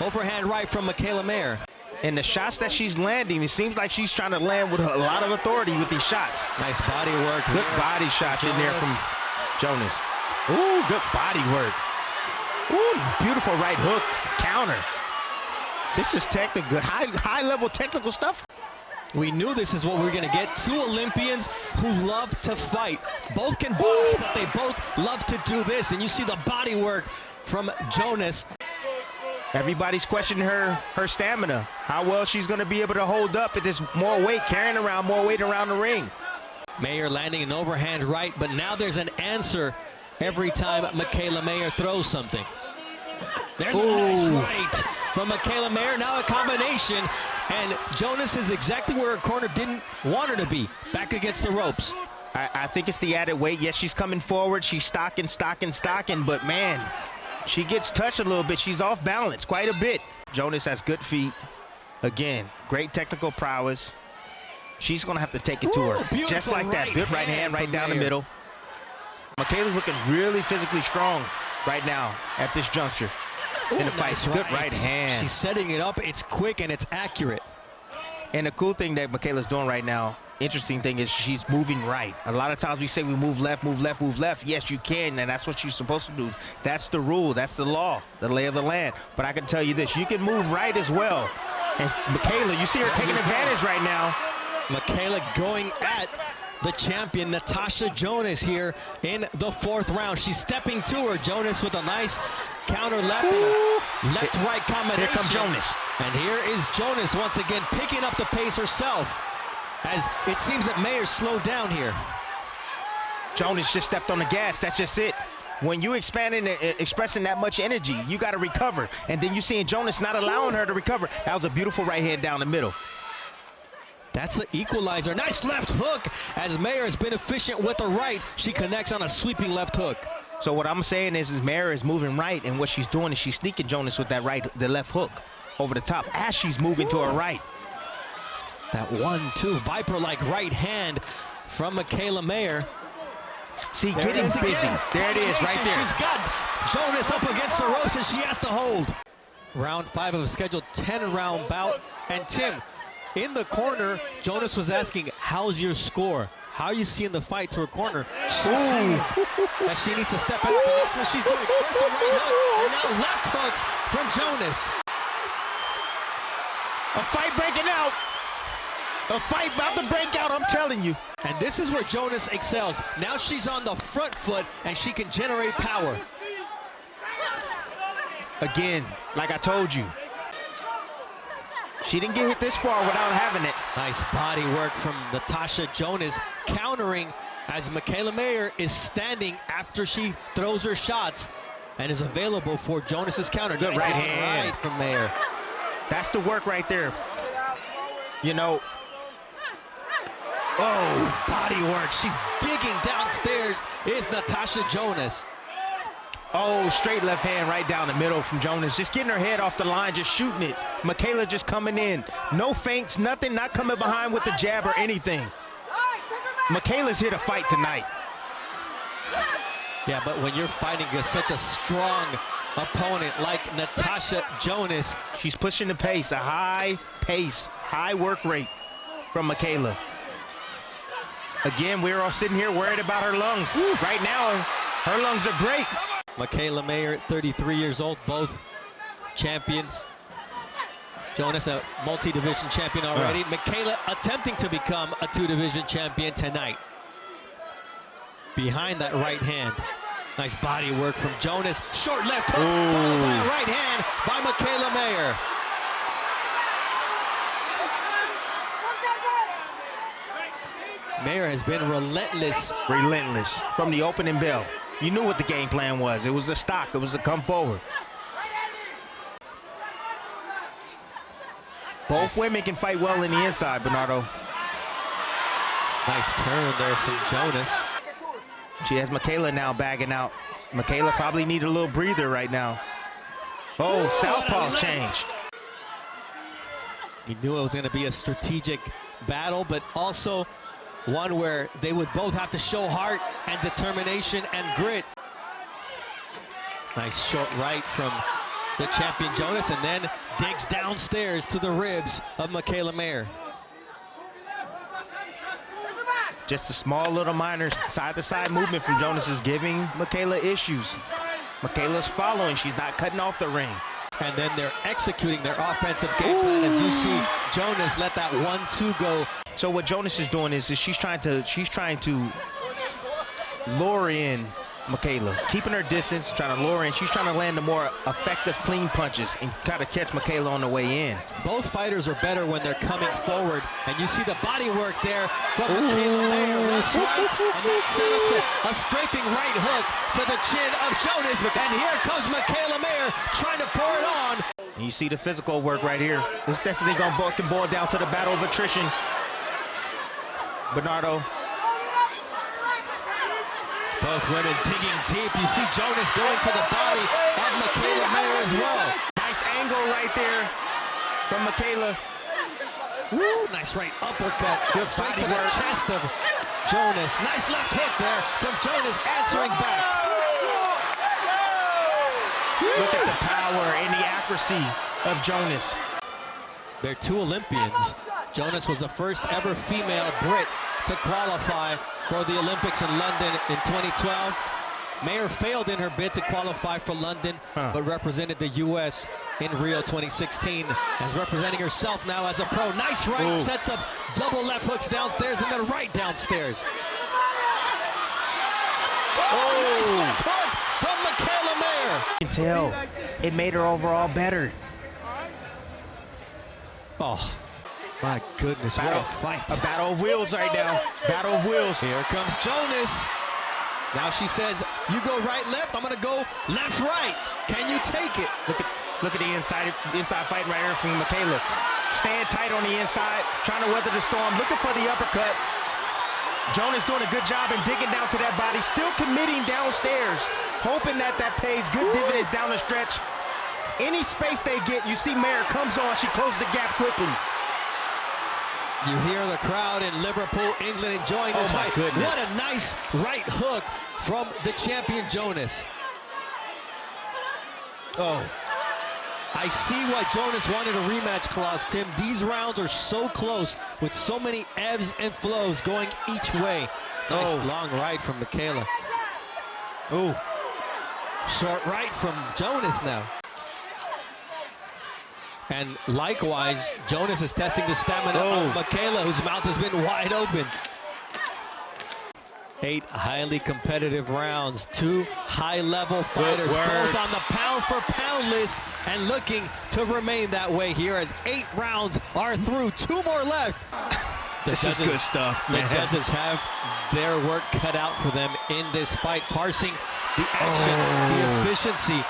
N: overhand right from Michaela Mayer.
O: And the shots that she's landing, it seems like she's trying to land with a lot of authority with these shots.
N: Nice body work.
O: Good body shots in there from Jonas. Ooh, good body work. Ooh, beautiful right hook, counter. This is technical, high-level technical stuff.
N: We knew this is what we were going to get. Two Olympians who love to fight. Both can box, but they both love to do this. And you see the body work from Jonas.
O: Everybody's questioning her stamina, how well she's going to be able to hold up at this more weight, carrying around more weight around the ring.
N: Mayer landing an overhand right, but now there's an answer every time Mikaela Mayer throws something. There's a nice right from Mikaela Mayer. Now a combination, and Jonas is exactly where her corner didn't want her to be, back against the ropes.
O: I think it's the added weight. Yes, she's coming forward. She's stocking, but man, she gets touched a little bit. She's off balance quite a bit. Jonas has good feet. Again, great technical prowess. She's going to have to take it to her. Just like that. Good right hand right down the middle. Mikaela's looking really physically strong right now at this juncture in the fight. Good right hand.
N: She's setting it up. It's quick and it's accurate.
O: And the cool thing that Mikaela's doing right now, interesting thing, is she's moving right. A lot of times we say we move left, move left, move left. Yes, you can, and that's what she's supposed to do. That's the rule. That's the law, the lay of the land. But I can tell you this, you can move right as well. And Mikaela, you see her taking advantage right now.
N: Mikaela going at the champion, Natasha Jonas, here in the fourth round. She's stepping to her. Jonas with a nice counter left and a left-right combination.
O: Here comes Jonas.
N: And here is Jonas once again picking up the pace herself, as it seems that Mayer slowed down here.
O: Jonas just stepped on the gas. That's just it. When you expanding and expressing that much energy, you got to recover. And then you seeing Jonas not allowing her to recover. That was a beautiful right hand down the middle.
N: That's the equalizer. Nice left hook, as Mayer has been efficient with the right. She connects on a sweeping left hook.
O: So what I'm saying is Mayer is moving right, and what she's doing is she's sneaking Jonas with that right, the left hook over the top as she's moving to her right.
N: That 1-2 Viper-like right hand from Mikaela Mayer.
O: See, getting busy. There it is, right there.
N: She's got Jonas up against the ropes, and she has to hold. Round 5 of a scheduled 10-round bout. And Tim, in the corner, Jonas was asking, how's your score? How are you seeing the fight to her corner? She sees that she needs to step it up, and that's what she's doing. First a right hook, and now left hooks from Jonas.
O: A fight breaking out. A fight about to break out, I'm telling you.
N: And this is where Jonas excels. Now she's on the front foot, and she can generate power.
O: Again, like I told you, she didn't get hit this far without having it.
N: Nice body work from Natasha Jonas, countering as Mikaela Mayer is standing after she throws her shots and is available for Jonas's counter.
O: Good right hand.
N: Right from Mayer.
O: That's the work right there. You know.
N: Oh, body work. She's digging downstairs is Natasha Jonas.
O: Oh, straight left hand right down the middle from Jonas. Just getting her head off the line, just shooting it. Mikaela just coming in. No feints, nothing, not coming behind with the jab or anything. Mikaela's here to fight tonight.
N: Yeah, but when you're fighting against such a strong opponent like Natasha Jonas,
O: she's pushing the pace, a high pace, high work rate from Mikaela. Again, we're all sitting here worried about her lungs. Right now, her lungs are great.
N: Mikaela Mayer, 33 years old, both champions. Jonas, a multi-division champion already. Mikaela attempting to become a 2-division champion tonight. Behind that right hand. Nice body work from Jonas. Short left hook, followed by a right hand by Mikaela Mayer. Mayer has been relentless.
O: Relentless from the opening bell. You knew what the game plan was. It was a stock. It was to come forward. Both women can fight well in the inside, Bernardo.
N: Nice turn there from Jonas.
O: She has Mikaela now bagging out. Mikaela probably need a little breather right now. Oh, southpaw change.
N: He knew it was going to be a strategic battle, but also one where they would both have to show heart and determination and grit. Nice short right from the champion Jonas, and then digs downstairs to the ribs of Mikaela Mayer.
O: Just a small little minor side-to-side movement from Jonas is giving Mikaela issues. Mikaela's following. She's not cutting off the ring.
N: and then they're executing their offensive game plan. As you see, Jonas let that 1-2 go.
E: So what Jonas is doing is she's trying to lure in Mikaela, keeping her distance, trying to lure in. She's trying to land the more effective, clean punches and kind of catch Mikaela on the way in.
N: Both fighters are better when they're coming forward, and you see the body work there from Mikaela Mayer. That's right, and that set up a strafing right hook to the chin of Jonas, and here comes Mikaela Mayer trying to pour it on.
E: And you see the physical work right here. It's definitely going to boil down to the battle of attrition. Bernardo.
N: Both women digging deep. You see Jonas going to the body of Mikaela Mayer as well.
E: Nice angle right there from Mikaela.
N: Woo, nice right uppercut. Good straight to the chest of Jonas. Nice left hook there from Jonas, answering back.
E: Look at the power and the accuracy of Jonas.
N: They're two Olympians. Jonas was the first ever female Brit to qualify for the Olympics in London in 2012. Mayer failed in her bid to qualify for London, but represented the U.S. in Rio 2016. As representing herself now as a pro. Nice right, sets up double left hooks downstairs and then right downstairs. Nice left hook from Mikaela Mayer.
E: You can tell it made her overall better.
N: Oh. My goodness, what a fight.
E: A battle of wills right now. Battle of wills.
N: Here comes Jonas. Now she says, you go right, left. I'm going to go left, right. Can you take it?
E: Look at the inside fight right here from Mikaela. Staying tight on the inside, trying to weather the storm, looking for the uppercut. Jonas doing a good job in digging down to that body, still committing downstairs, hoping that pays good dividends down the stretch. Any space they get, you see Mayer comes on, she closes the gap quickly.
N: You hear the crowd in Liverpool, England enjoying this fight.
E: Goodness.
N: What a nice right hook from the champion Jonas. Oh, I see why Jonas wanted a rematch clause, Tim. These rounds are so close with so many ebbs and flows going each way. Nice long right from Mikaela. Oh, short right from Jonas now. And likewise, Jonas is testing the stamina of Mikaela, whose mouth has been wide open. 8 highly competitive rounds, 2 high-level fighters, both on the pound-for-pound list and looking to remain that way here as 8 rounds are through. 2 more left.
E: This is good stuff,
N: man. The judges have their work cut out for them in this fight, parsing the action, the efficiency,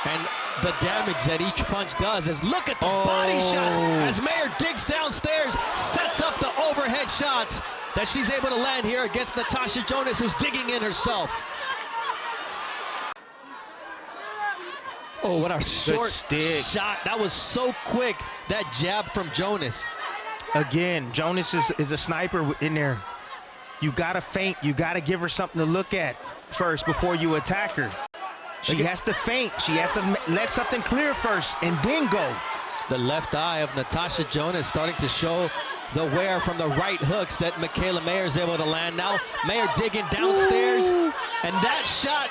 N: and the damage that each punch does. As look at the body shots as Mayer digs downstairs, sets up the overhead shots that she's able to land here against Natasha Jonas, who's digging in herself. Oh, what a short shot. That was so quick, that jab from Jonas.
E: Again, Jonas is a sniper in there. You gotta feint, you gotta give her something to look at first before you attack her. She has to feint. She has to let something clear first and then go.
N: The left eye of Natasha Jonas starting to show the wear from the right hooks that Mikaela Mayer is able to land. Now Mayer digging downstairs, and that shot,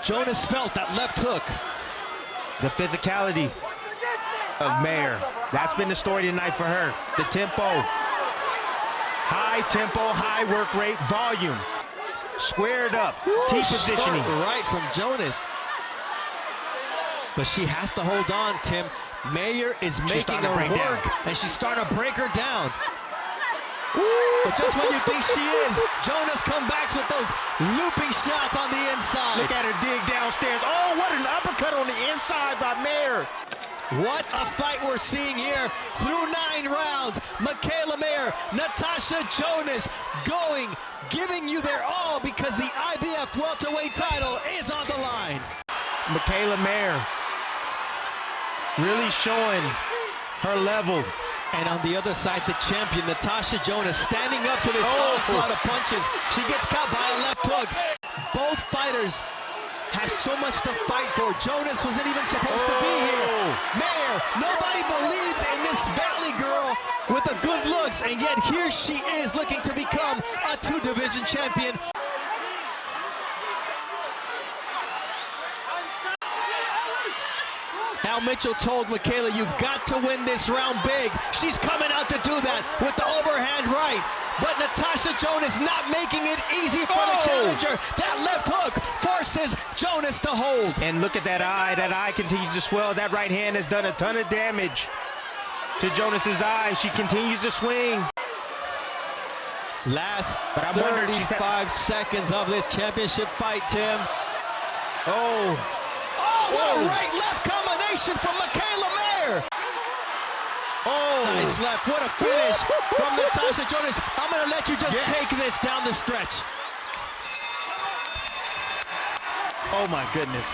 N: Jonas felt that left hook.
E: The physicality of Mayer. That's been the story tonight for her. The tempo. High tempo, high work rate, volume. Squared up, T-positioning.
N: Right from Jonas. But she has to hold on, Tim. Mayer is making her work, and she's starting to break her down. But just when you think she is, Jonas comes back with those looping shots on the inside.
E: Look at her dig downstairs. Oh, what an uppercut on the inside by Mayer.
N: What a fight we're seeing here through 9 rounds. Mikaela Mayer, Natasha Jonas giving you their all because the IBF welterweight title is on the line.
E: Mikaela Mayer really showing her level.
N: And on the other side, the champion, Natasha Jonas, standing up to this onslaught of punches. She gets caught by a left hook. Both fighters have so much to fight for. Jonas wasn't even supposed to be here. Mayer, nobody believed in this Valley girl with the good looks, and yet here she is looking to become a 2-division champion.
C: Al Mitchell told Michaela, you've got to win this round big. She's coming out to do that with the overhand right. But Natasha Jonas not making it easy for the challenger. That left hook forces Jonas to hold.
E: And look at that eye. That eye continues to swell. That right hand has done a ton of damage to Jonas's eye. She continues to swing.
C: Last 35 seconds of this championship fight, Tim.
E: Oh,
C: what a right-left combination from Michaela Mayer.
E: Oh,
C: nice left. What a finish from Natasha Jonas. I'm going to let you just take this down the stretch.
E: Oh, my goodness.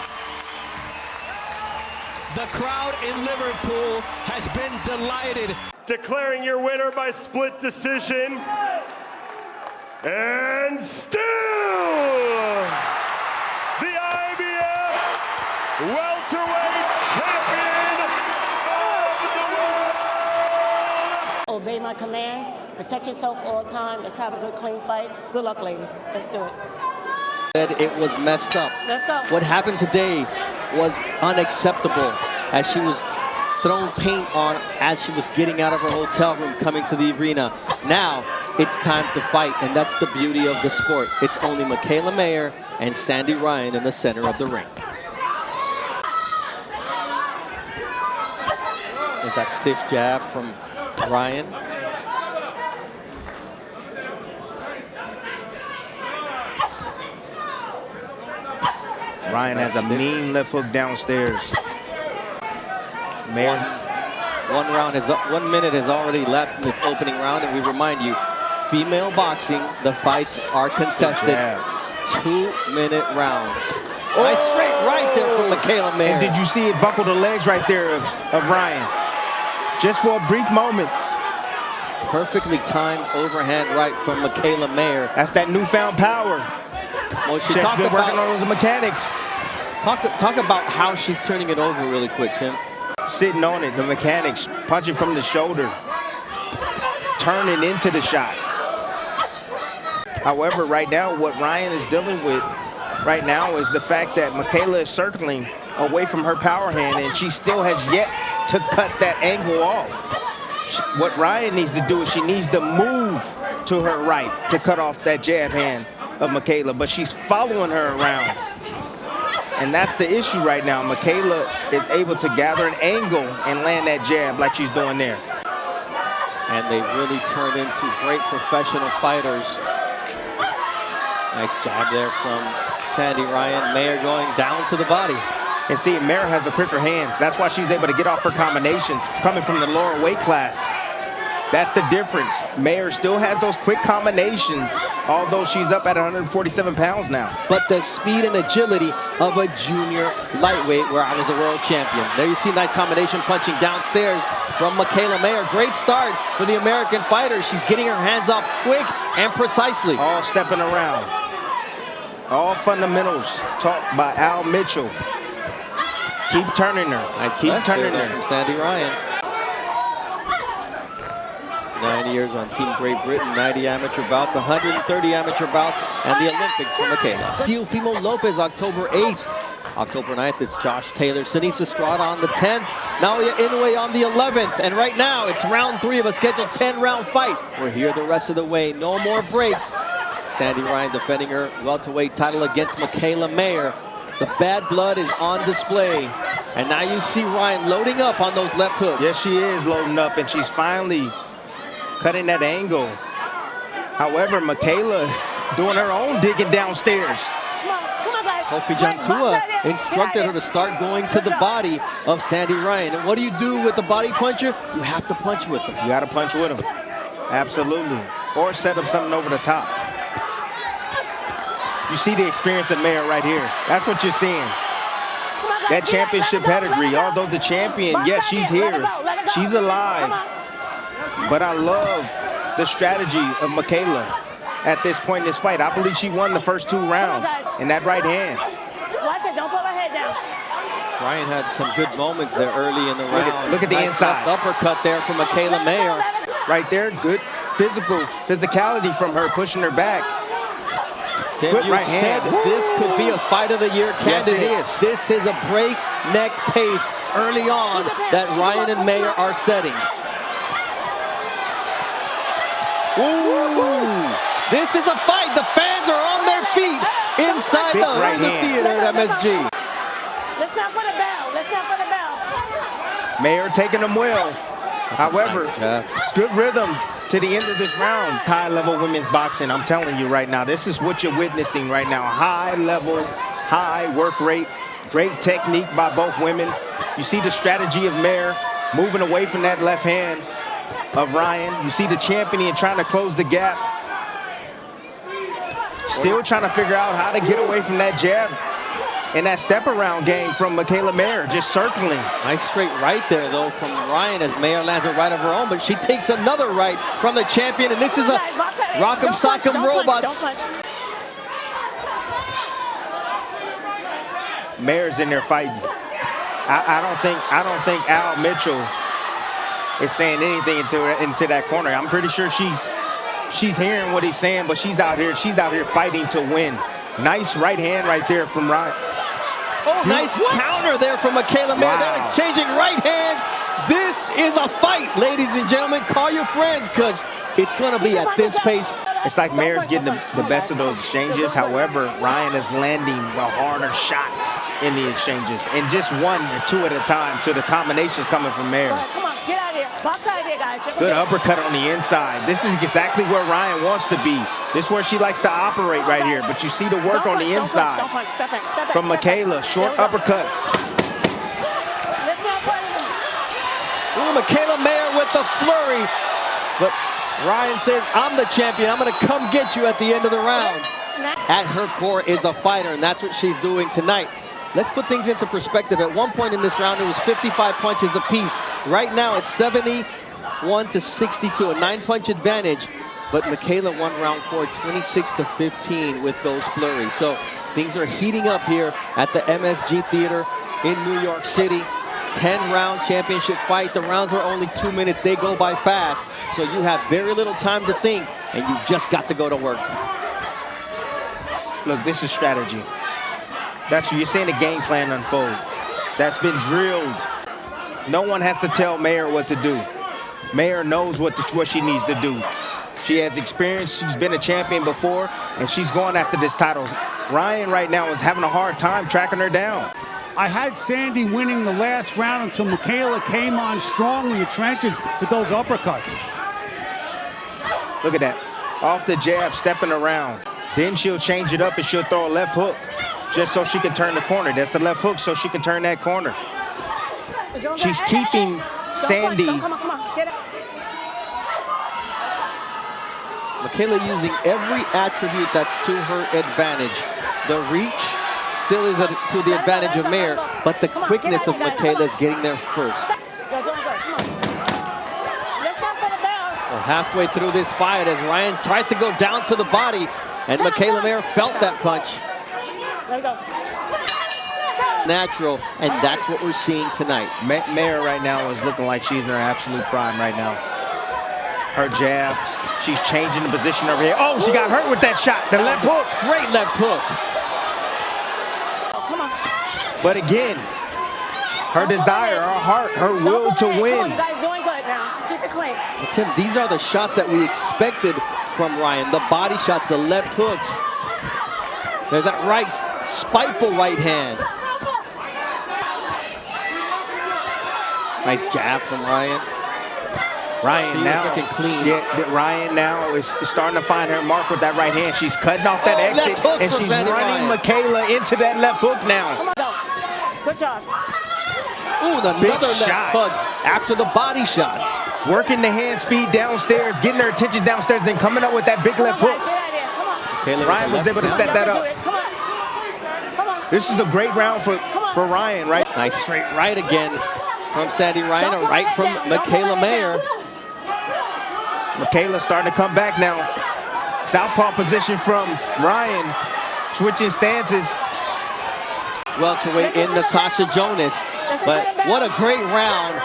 C: The crowd in Liverpool has been delighted.
A: Declaring your winner by split decision. And still, the IBF Welterweight Champion of the world!
G: Obey my commands, protect yourself all the time, let's have a good, clean fight. Good luck, ladies. Let's do it.
N: It was messed up.
G: Let's go.
N: What happened today was unacceptable as she was thrown paint on as she was getting out of her hotel room coming to the arena. Now it's time to fight, and that's the beauty of the sport. It's only Michaela Mayer and Sandy Ryan in the center of the ring. There's that stiff jab from Ryan.
O: Ryan has a mean left hook downstairs. Mayer.
N: One minute has already left in this opening round, and we remind you, female boxing, the fights are contested. 2-minute rounds. Nice straight right there from Michaela Mayer.
O: And did you see it buckle the legs right there of Ryan? Just for a brief moment.
N: Perfectly timed overhand right from Michaela Mayer.
O: That's that newfound power.
N: Well, she's
O: been working on those mechanics.
N: Talk about how she's turning it over really quick, Tim.
O: Sitting on it, the mechanics, punching from the shoulder, turning into the shot. However, right now, what Ryan is dealing with right now is the fact that Michaela is circling away from her power hand, and she still has yet to cut that angle off. What Ryan needs to do is she needs to move to her right to cut off that jab hand of Michaela, but she's following her around. And that's the issue right now. Michaela is able to gather an angle and land that jab like she's doing there.
N: And they really turned into great professional fighters. Nice jab there from Sandy Ryan. Mayer going down to the body.
O: And see, Mayer has the quicker hands. That's why she's able to get off her combinations coming from the lower weight class. That's the difference. Mayer still has those quick combinations, although she's up at 147 pounds now.
N: But the speed and agility of a junior lightweight where I was a world champion. There you see nice combination punching downstairs from Michaela Mayer. Great start for the American fighter. She's getting her hands off quick and precisely.
O: All stepping around. All fundamentals taught by Al Mitchell. Keep turning her. Keep turning her.
N: From Sandy Ryan. 9 years on Team Great Britain, 90 amateur bouts, 130 amateur bouts, and the Olympics for Michaela. Teofimo Lopez, October 8th. October 9th, it's Josh Taylor. Sinise Estrada on the 10th. Naoya Inoue on the 11th. And right now, it's round 3 of a scheduled 10-round fight. We're here the rest of the way. No more breaks. Sandy Ryan defending her welterweight title against Michaela Mayer. The bad blood is on display. And now you see Ryan loading up on those left hooks.
O: Yes, she is loading up, and she's finally cutting that angle. However, Michaela doing her own digging downstairs.
N: Kofi Jantua instructed her to start going to the body of Sandy Ryan. And what do you do with the body puncher? You have to punch with him.
O: You got to punch with him. Absolutely. Or set up something over the top. You see the experience of Mayer right here. That's what you're seeing. That championship pedigree. Although the champion, yes, she's here. She's alive. But I love the strategy of Michaela at this point in this fight. I believe she won the first 2 rounds in that right hand.
G: Watch it, don't pull her head down.
N: Ryan had some good moments there early in the round.
O: Look at the inside.
N: Uppercut there from Michaela Mayer.
O: Right there, good physicality from her, pushing her back.
N: Tim, you said this could be a fight of the year candidate.
O: Yes, it is.
N: This is a break neck pace early on that Ryan and Mayer are setting. Ooh, this is a fight. The fans are on their feet inside the theater at MSG.
G: Let's not for the bell. Let's not for the bell.
O: Mayer taking them well. However, it's good rhythm to the end of this round. High-level women's boxing, I'm telling you right now, this is what you're witnessing right now. High level, high work rate, great technique by both women. You see the strategy of Mayer moving away from that left hand of Ryan. You see the champion trying to close the gap. Still trying to figure out how to get away from that jab. And that step around game from Mikaela Mayer, just circling.
N: Nice straight right there, though, from Ryan as Mayer lands a right of her own, but she takes another right from the champion, and this is a rock'em sock'em robots.
O: Mayer's in there fighting. I don't think Al Mitchell is saying anything into that corner. I'm pretty sure she's hearing what he's saying, but she's out here fighting to win. Nice right hand right there from Ryan.
N: Oh, nice counter there from Mikaela Mayer. Wow. They're exchanging right hands. This is a fight, ladies and gentlemen. Call your friends, because it's going to be at this pace.
O: It's like Mayer's getting the best of those exchanges. However, Ryan is landing the harder shots in the exchanges, and just one or two at a time. So the combinations coming from Mayer.
G: Come on, get out of here. Box out of here, guys.
O: Good uppercut on the inside. This is exactly where Ryan wants to be. This is where she likes to operate right here. But you see the work on the inside from Mikaela. Short uppercuts.
N: Ooh, Mikaela Mayer with the flurry. But Ryan says, I'm the champion. I'm going to come get you at the end of the round. At her core is a fighter, and that's what she's doing tonight. Let's put things into perspective. At one point in this round, it was 55 punches apiece. Right now, it's 71 to 62, a 9-punch advantage. But Mikaela won round 4, 26 to 15 with those flurries. So things are heating up here at the MSG Theater in New York City. 10-round championship fight. The rounds are only 2 minutes. They go by fast. So you have very little time to think, and you just got to go to work.
O: Look, this is strategy. That's you're seeing the game plan unfold. That's been drilled. No one has to tell Mayer what to do. Mayer knows what she needs to do. She has experience. She's been a champion before, and she's going after this title. Ryan right now is having a hard time tracking her down.
J: I had Sandy winning the last round until Mikaela came on strong in the trenches with those uppercuts.
O: Look at that. Off the jab, stepping around. Then she'll change it up and she'll throw a left hook just so she can turn the corner. That's the left hook so she can turn that corner. She's keeping Sandy.
G: Come on, get it.
N: Mikaela using every attribute that's to her advantage. The reach still is to the advantage of Mayer, but the quickness of Mikaela is getting there first. We're halfway through this fight as Ryan tries to go down to the body, and Mikaela Mayer felt that punch. Natural, and that's what we're seeing tonight.
O: Mayer right now is looking like she's in her absolute prime right now. Her jabs, she's changing the position over here. Oh, she got hurt with that shot, the left hook.
N: Great left hook.
O: But again, her desire, her heart, her will to win.
G: You guys doing good now. Keep it clean.
N: Well, Tim, these are the shots that we expected from Ryan. The body shots, the left hooks. There's that right, spiteful right hand. Nice jab from Ryan.
O: Ryan now,
N: clean.
O: Yeah, Ryan now is starting to find her mark with that right hand. She's cutting off that exit, and she's running Mikaela into that left hook now.
G: Come on, go. Good job.
N: Ooh, another left hook after the body shots.
O: Working the hand speed downstairs, getting her attention downstairs, then coming up with that big left hook. Ryan was able to set that up. This is a great round for Ryan, right?
N: Nice straight right again from Sandy Ryan, a right from Mikaela Mayer.
O: Mikaela starting to come back now. Southpaw position from Ryan, switching stances.
N: Welterweight in Natasha Jonas. But what a great round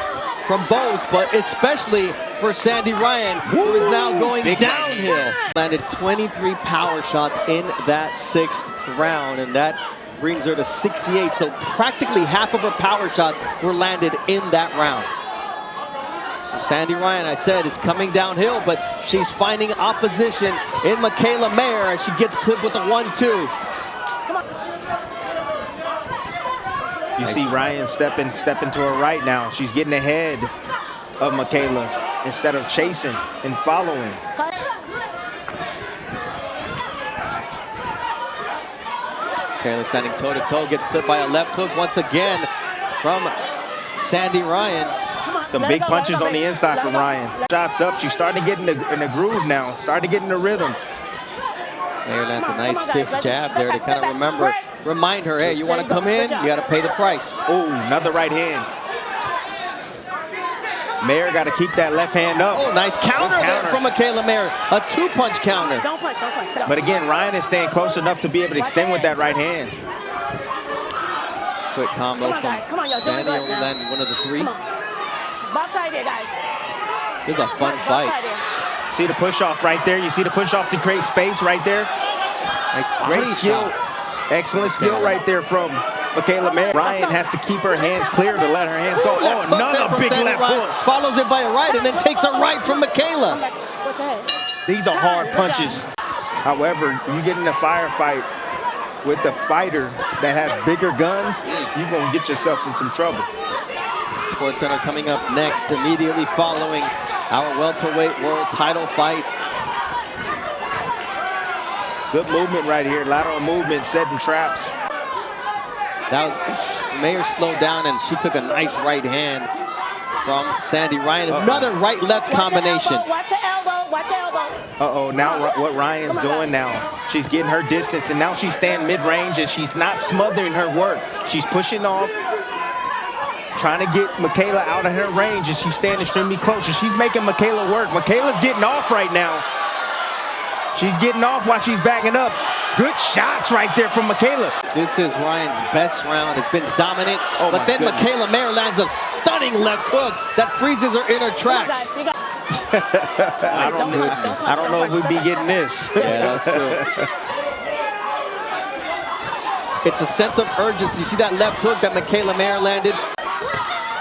N: from both, but especially for Sandy Ryan, who is now going downhill. Landed 23 power shots in that 6th round, and that brings her to 68. So practically half of her power shots were landed in that round. So Sandy Ryan, I said, is coming downhill, but she's finding opposition in Mikaela Mayer as she gets clipped with a 1-2.
O: You see Ryan stepping to her right now. She's getting ahead of Mikaela instead of chasing and following.
N: Mikaela standing toe-to-toe, gets clipped by a left hook once again from Sandy Ryan.
O: Some big punches on the inside from Ryan. Shots up, she's starting to get in the groove now, starting to get in the rhythm.
N: Mayer lands a nice stiff jab there to kind of remind her, hey, you want to come in, you got to pay the price.
O: Oh, another right hand. Mayer got to keep that left hand up.
N: Oh, nice counter there from Mikaela Mayer. A 2-punch counter.
G: Don't punch, don't punch. Stop.
O: But again, Ryan is staying close enough to be able to extend with that right hand.
N: Quick combo from Sandy, only landed one of the three.
G: Box side here, guys.
N: This is a fun fight.
O: See the push off right there? You see the push off to create space right there? Great skill. Excellent skill right there from Mikaela Mayer. Ryan has to keep her hands clear to let her hands go. Oh, another big left hook.
N: Follows it by a right and then takes a right from Mikaela.
O: These are hard punches. However, you get in a firefight with the fighter that has bigger guns, you're going to get yourself in some trouble.
N: Sports Center coming up next, immediately following our welterweight world title fight.
O: Good movement right here, lateral movement, setting traps.
N: That was Mayer slowed down and she took a nice right hand from Sandy Ryan. Another right-left combination.
G: Watch your elbow, watch your elbow.
O: Uh-oh, now what Ryan's doing now, she's getting her distance and now she's staying mid-range and she's not smothering her work. She's pushing off, trying to get Mikaela out of her range, and she's staying extremely close. And she's making Mikaela work. Mikaela's getting off right now. She's getting off while she's backing up. Good shots right there from Mikaela.
N: This is Ryan's best round. It's been dominant, but then Mikaela Mayer lands a stunning left hook that freezes her in her tracks.
O: I don't know if we'd be getting this.
N: Yeah, that's true. It's a sense of urgency. See that left hook that Mikaela Mayer landed?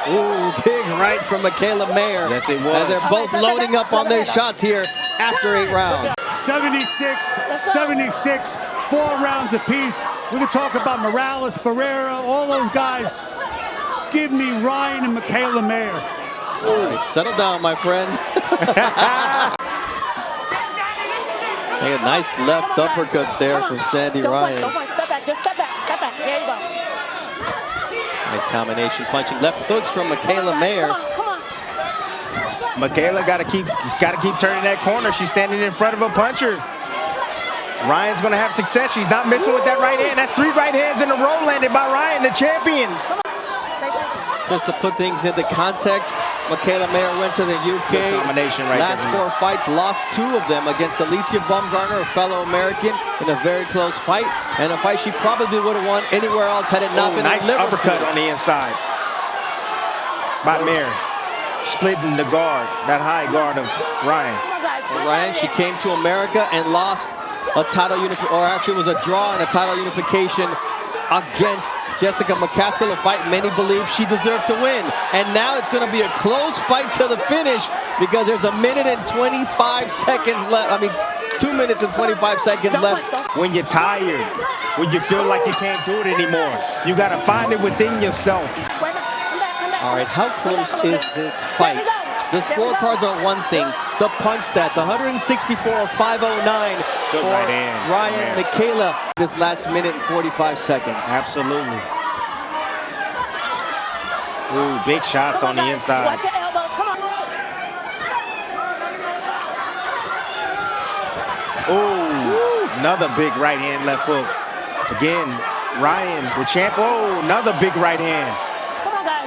N: Ooh, big right from Mikaela Mayer.
O: Yes, it was.
N: And they're both loading up on their shots here after 8 rounds.
J: 76, 4 rounds apiece. We can talk about Morales, Barrera, all those guys. Give me Ryan and Mikaela Mayer.
N: All right, settle down, my friend. Hey, a nice left uppercut there from Sandy Ryan.
G: Don't punch, step back, just step back, step back. There you go.
N: Nice combination punching. Left hooks from Mikaela Mayer.
G: Come on.
O: Mikaela got to keep turning that corner. She's standing in front of a puncher. Ryan's going to have success. She's not missing with that right hand. That's 3 right hands in a row landed by Ryan, the champion.
N: Just to put things into context, Mikaela Mayer went to the UK.
O: Good combination right
N: last
O: there.
N: 4 fights, lost 2 of them against Alycia Baumgardner, a fellow American, in a very close fight, and a fight she probably would have won anywhere else had it not been
O: nice
N: in Liverpool.
O: uppercut on the inside by Mayer, splitting the guard, that high guard of Ryan.
N: And Ryan, she came to America and lost a title or actually was a draw in a title unification against Jessica McCaskill, a fight many believe she deserved to win. And now it's going to be a close fight to the finish because there's 1 minute and 25 seconds left. I mean, 2 minutes and 25 seconds left.
O: When you're tired, when you feel like you can't do it anymore, you got to find it within yourself.
N: All right, how close is this fight? The scorecards are one thing. The punch stats, 164 of 509 for Ryan Mikaela this last minute and 45 seconds.
O: Absolutely. Ooh, big shots on the inside.
G: Watch your elbows, come on.
O: Ooh, another big right hand, left hook. Again, Ryan, the champ. Oh, another big right hand.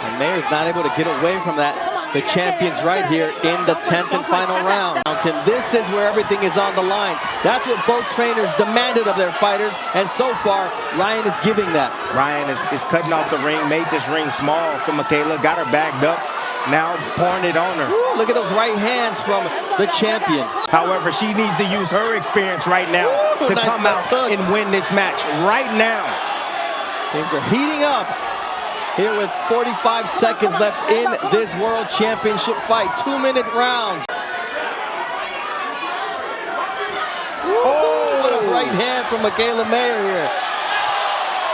N: And Mayer's not able to get away from that. The champion's right here in the 10th and final round. And this is where everything is on the line. That's what both trainers demanded of their fighters, and so far, Ryan is giving that.
O: Ryan is cutting off the ring, made this ring small for Mikaela, got her backed up, now pouring it on her.
N: Ooh, look at those right hands from the champion.
O: However, she needs to use her experience right now to
N: nice
O: come out and win this match right now.
N: Things are heating up here with 45 seconds left in this World Championship fight. 2-minute rounds. Oh, what a right hand from Michaela Mayer here.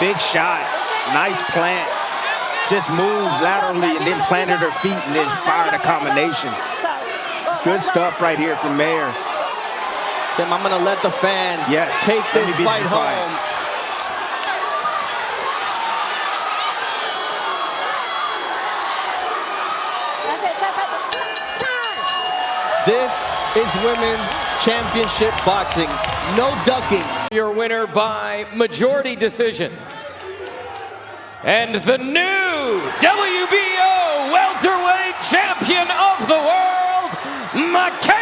O: Big shot. Nice plant. Just moved laterally and then planted her feet and then fired a combination. Good stuff right here from Mayer.
N: Tim, I'm going to let the fans take this fight home. This is women's championship boxing. No ducking.
M: Your winner by majority decision. And the new WBO welterweight champion of the world, Michaela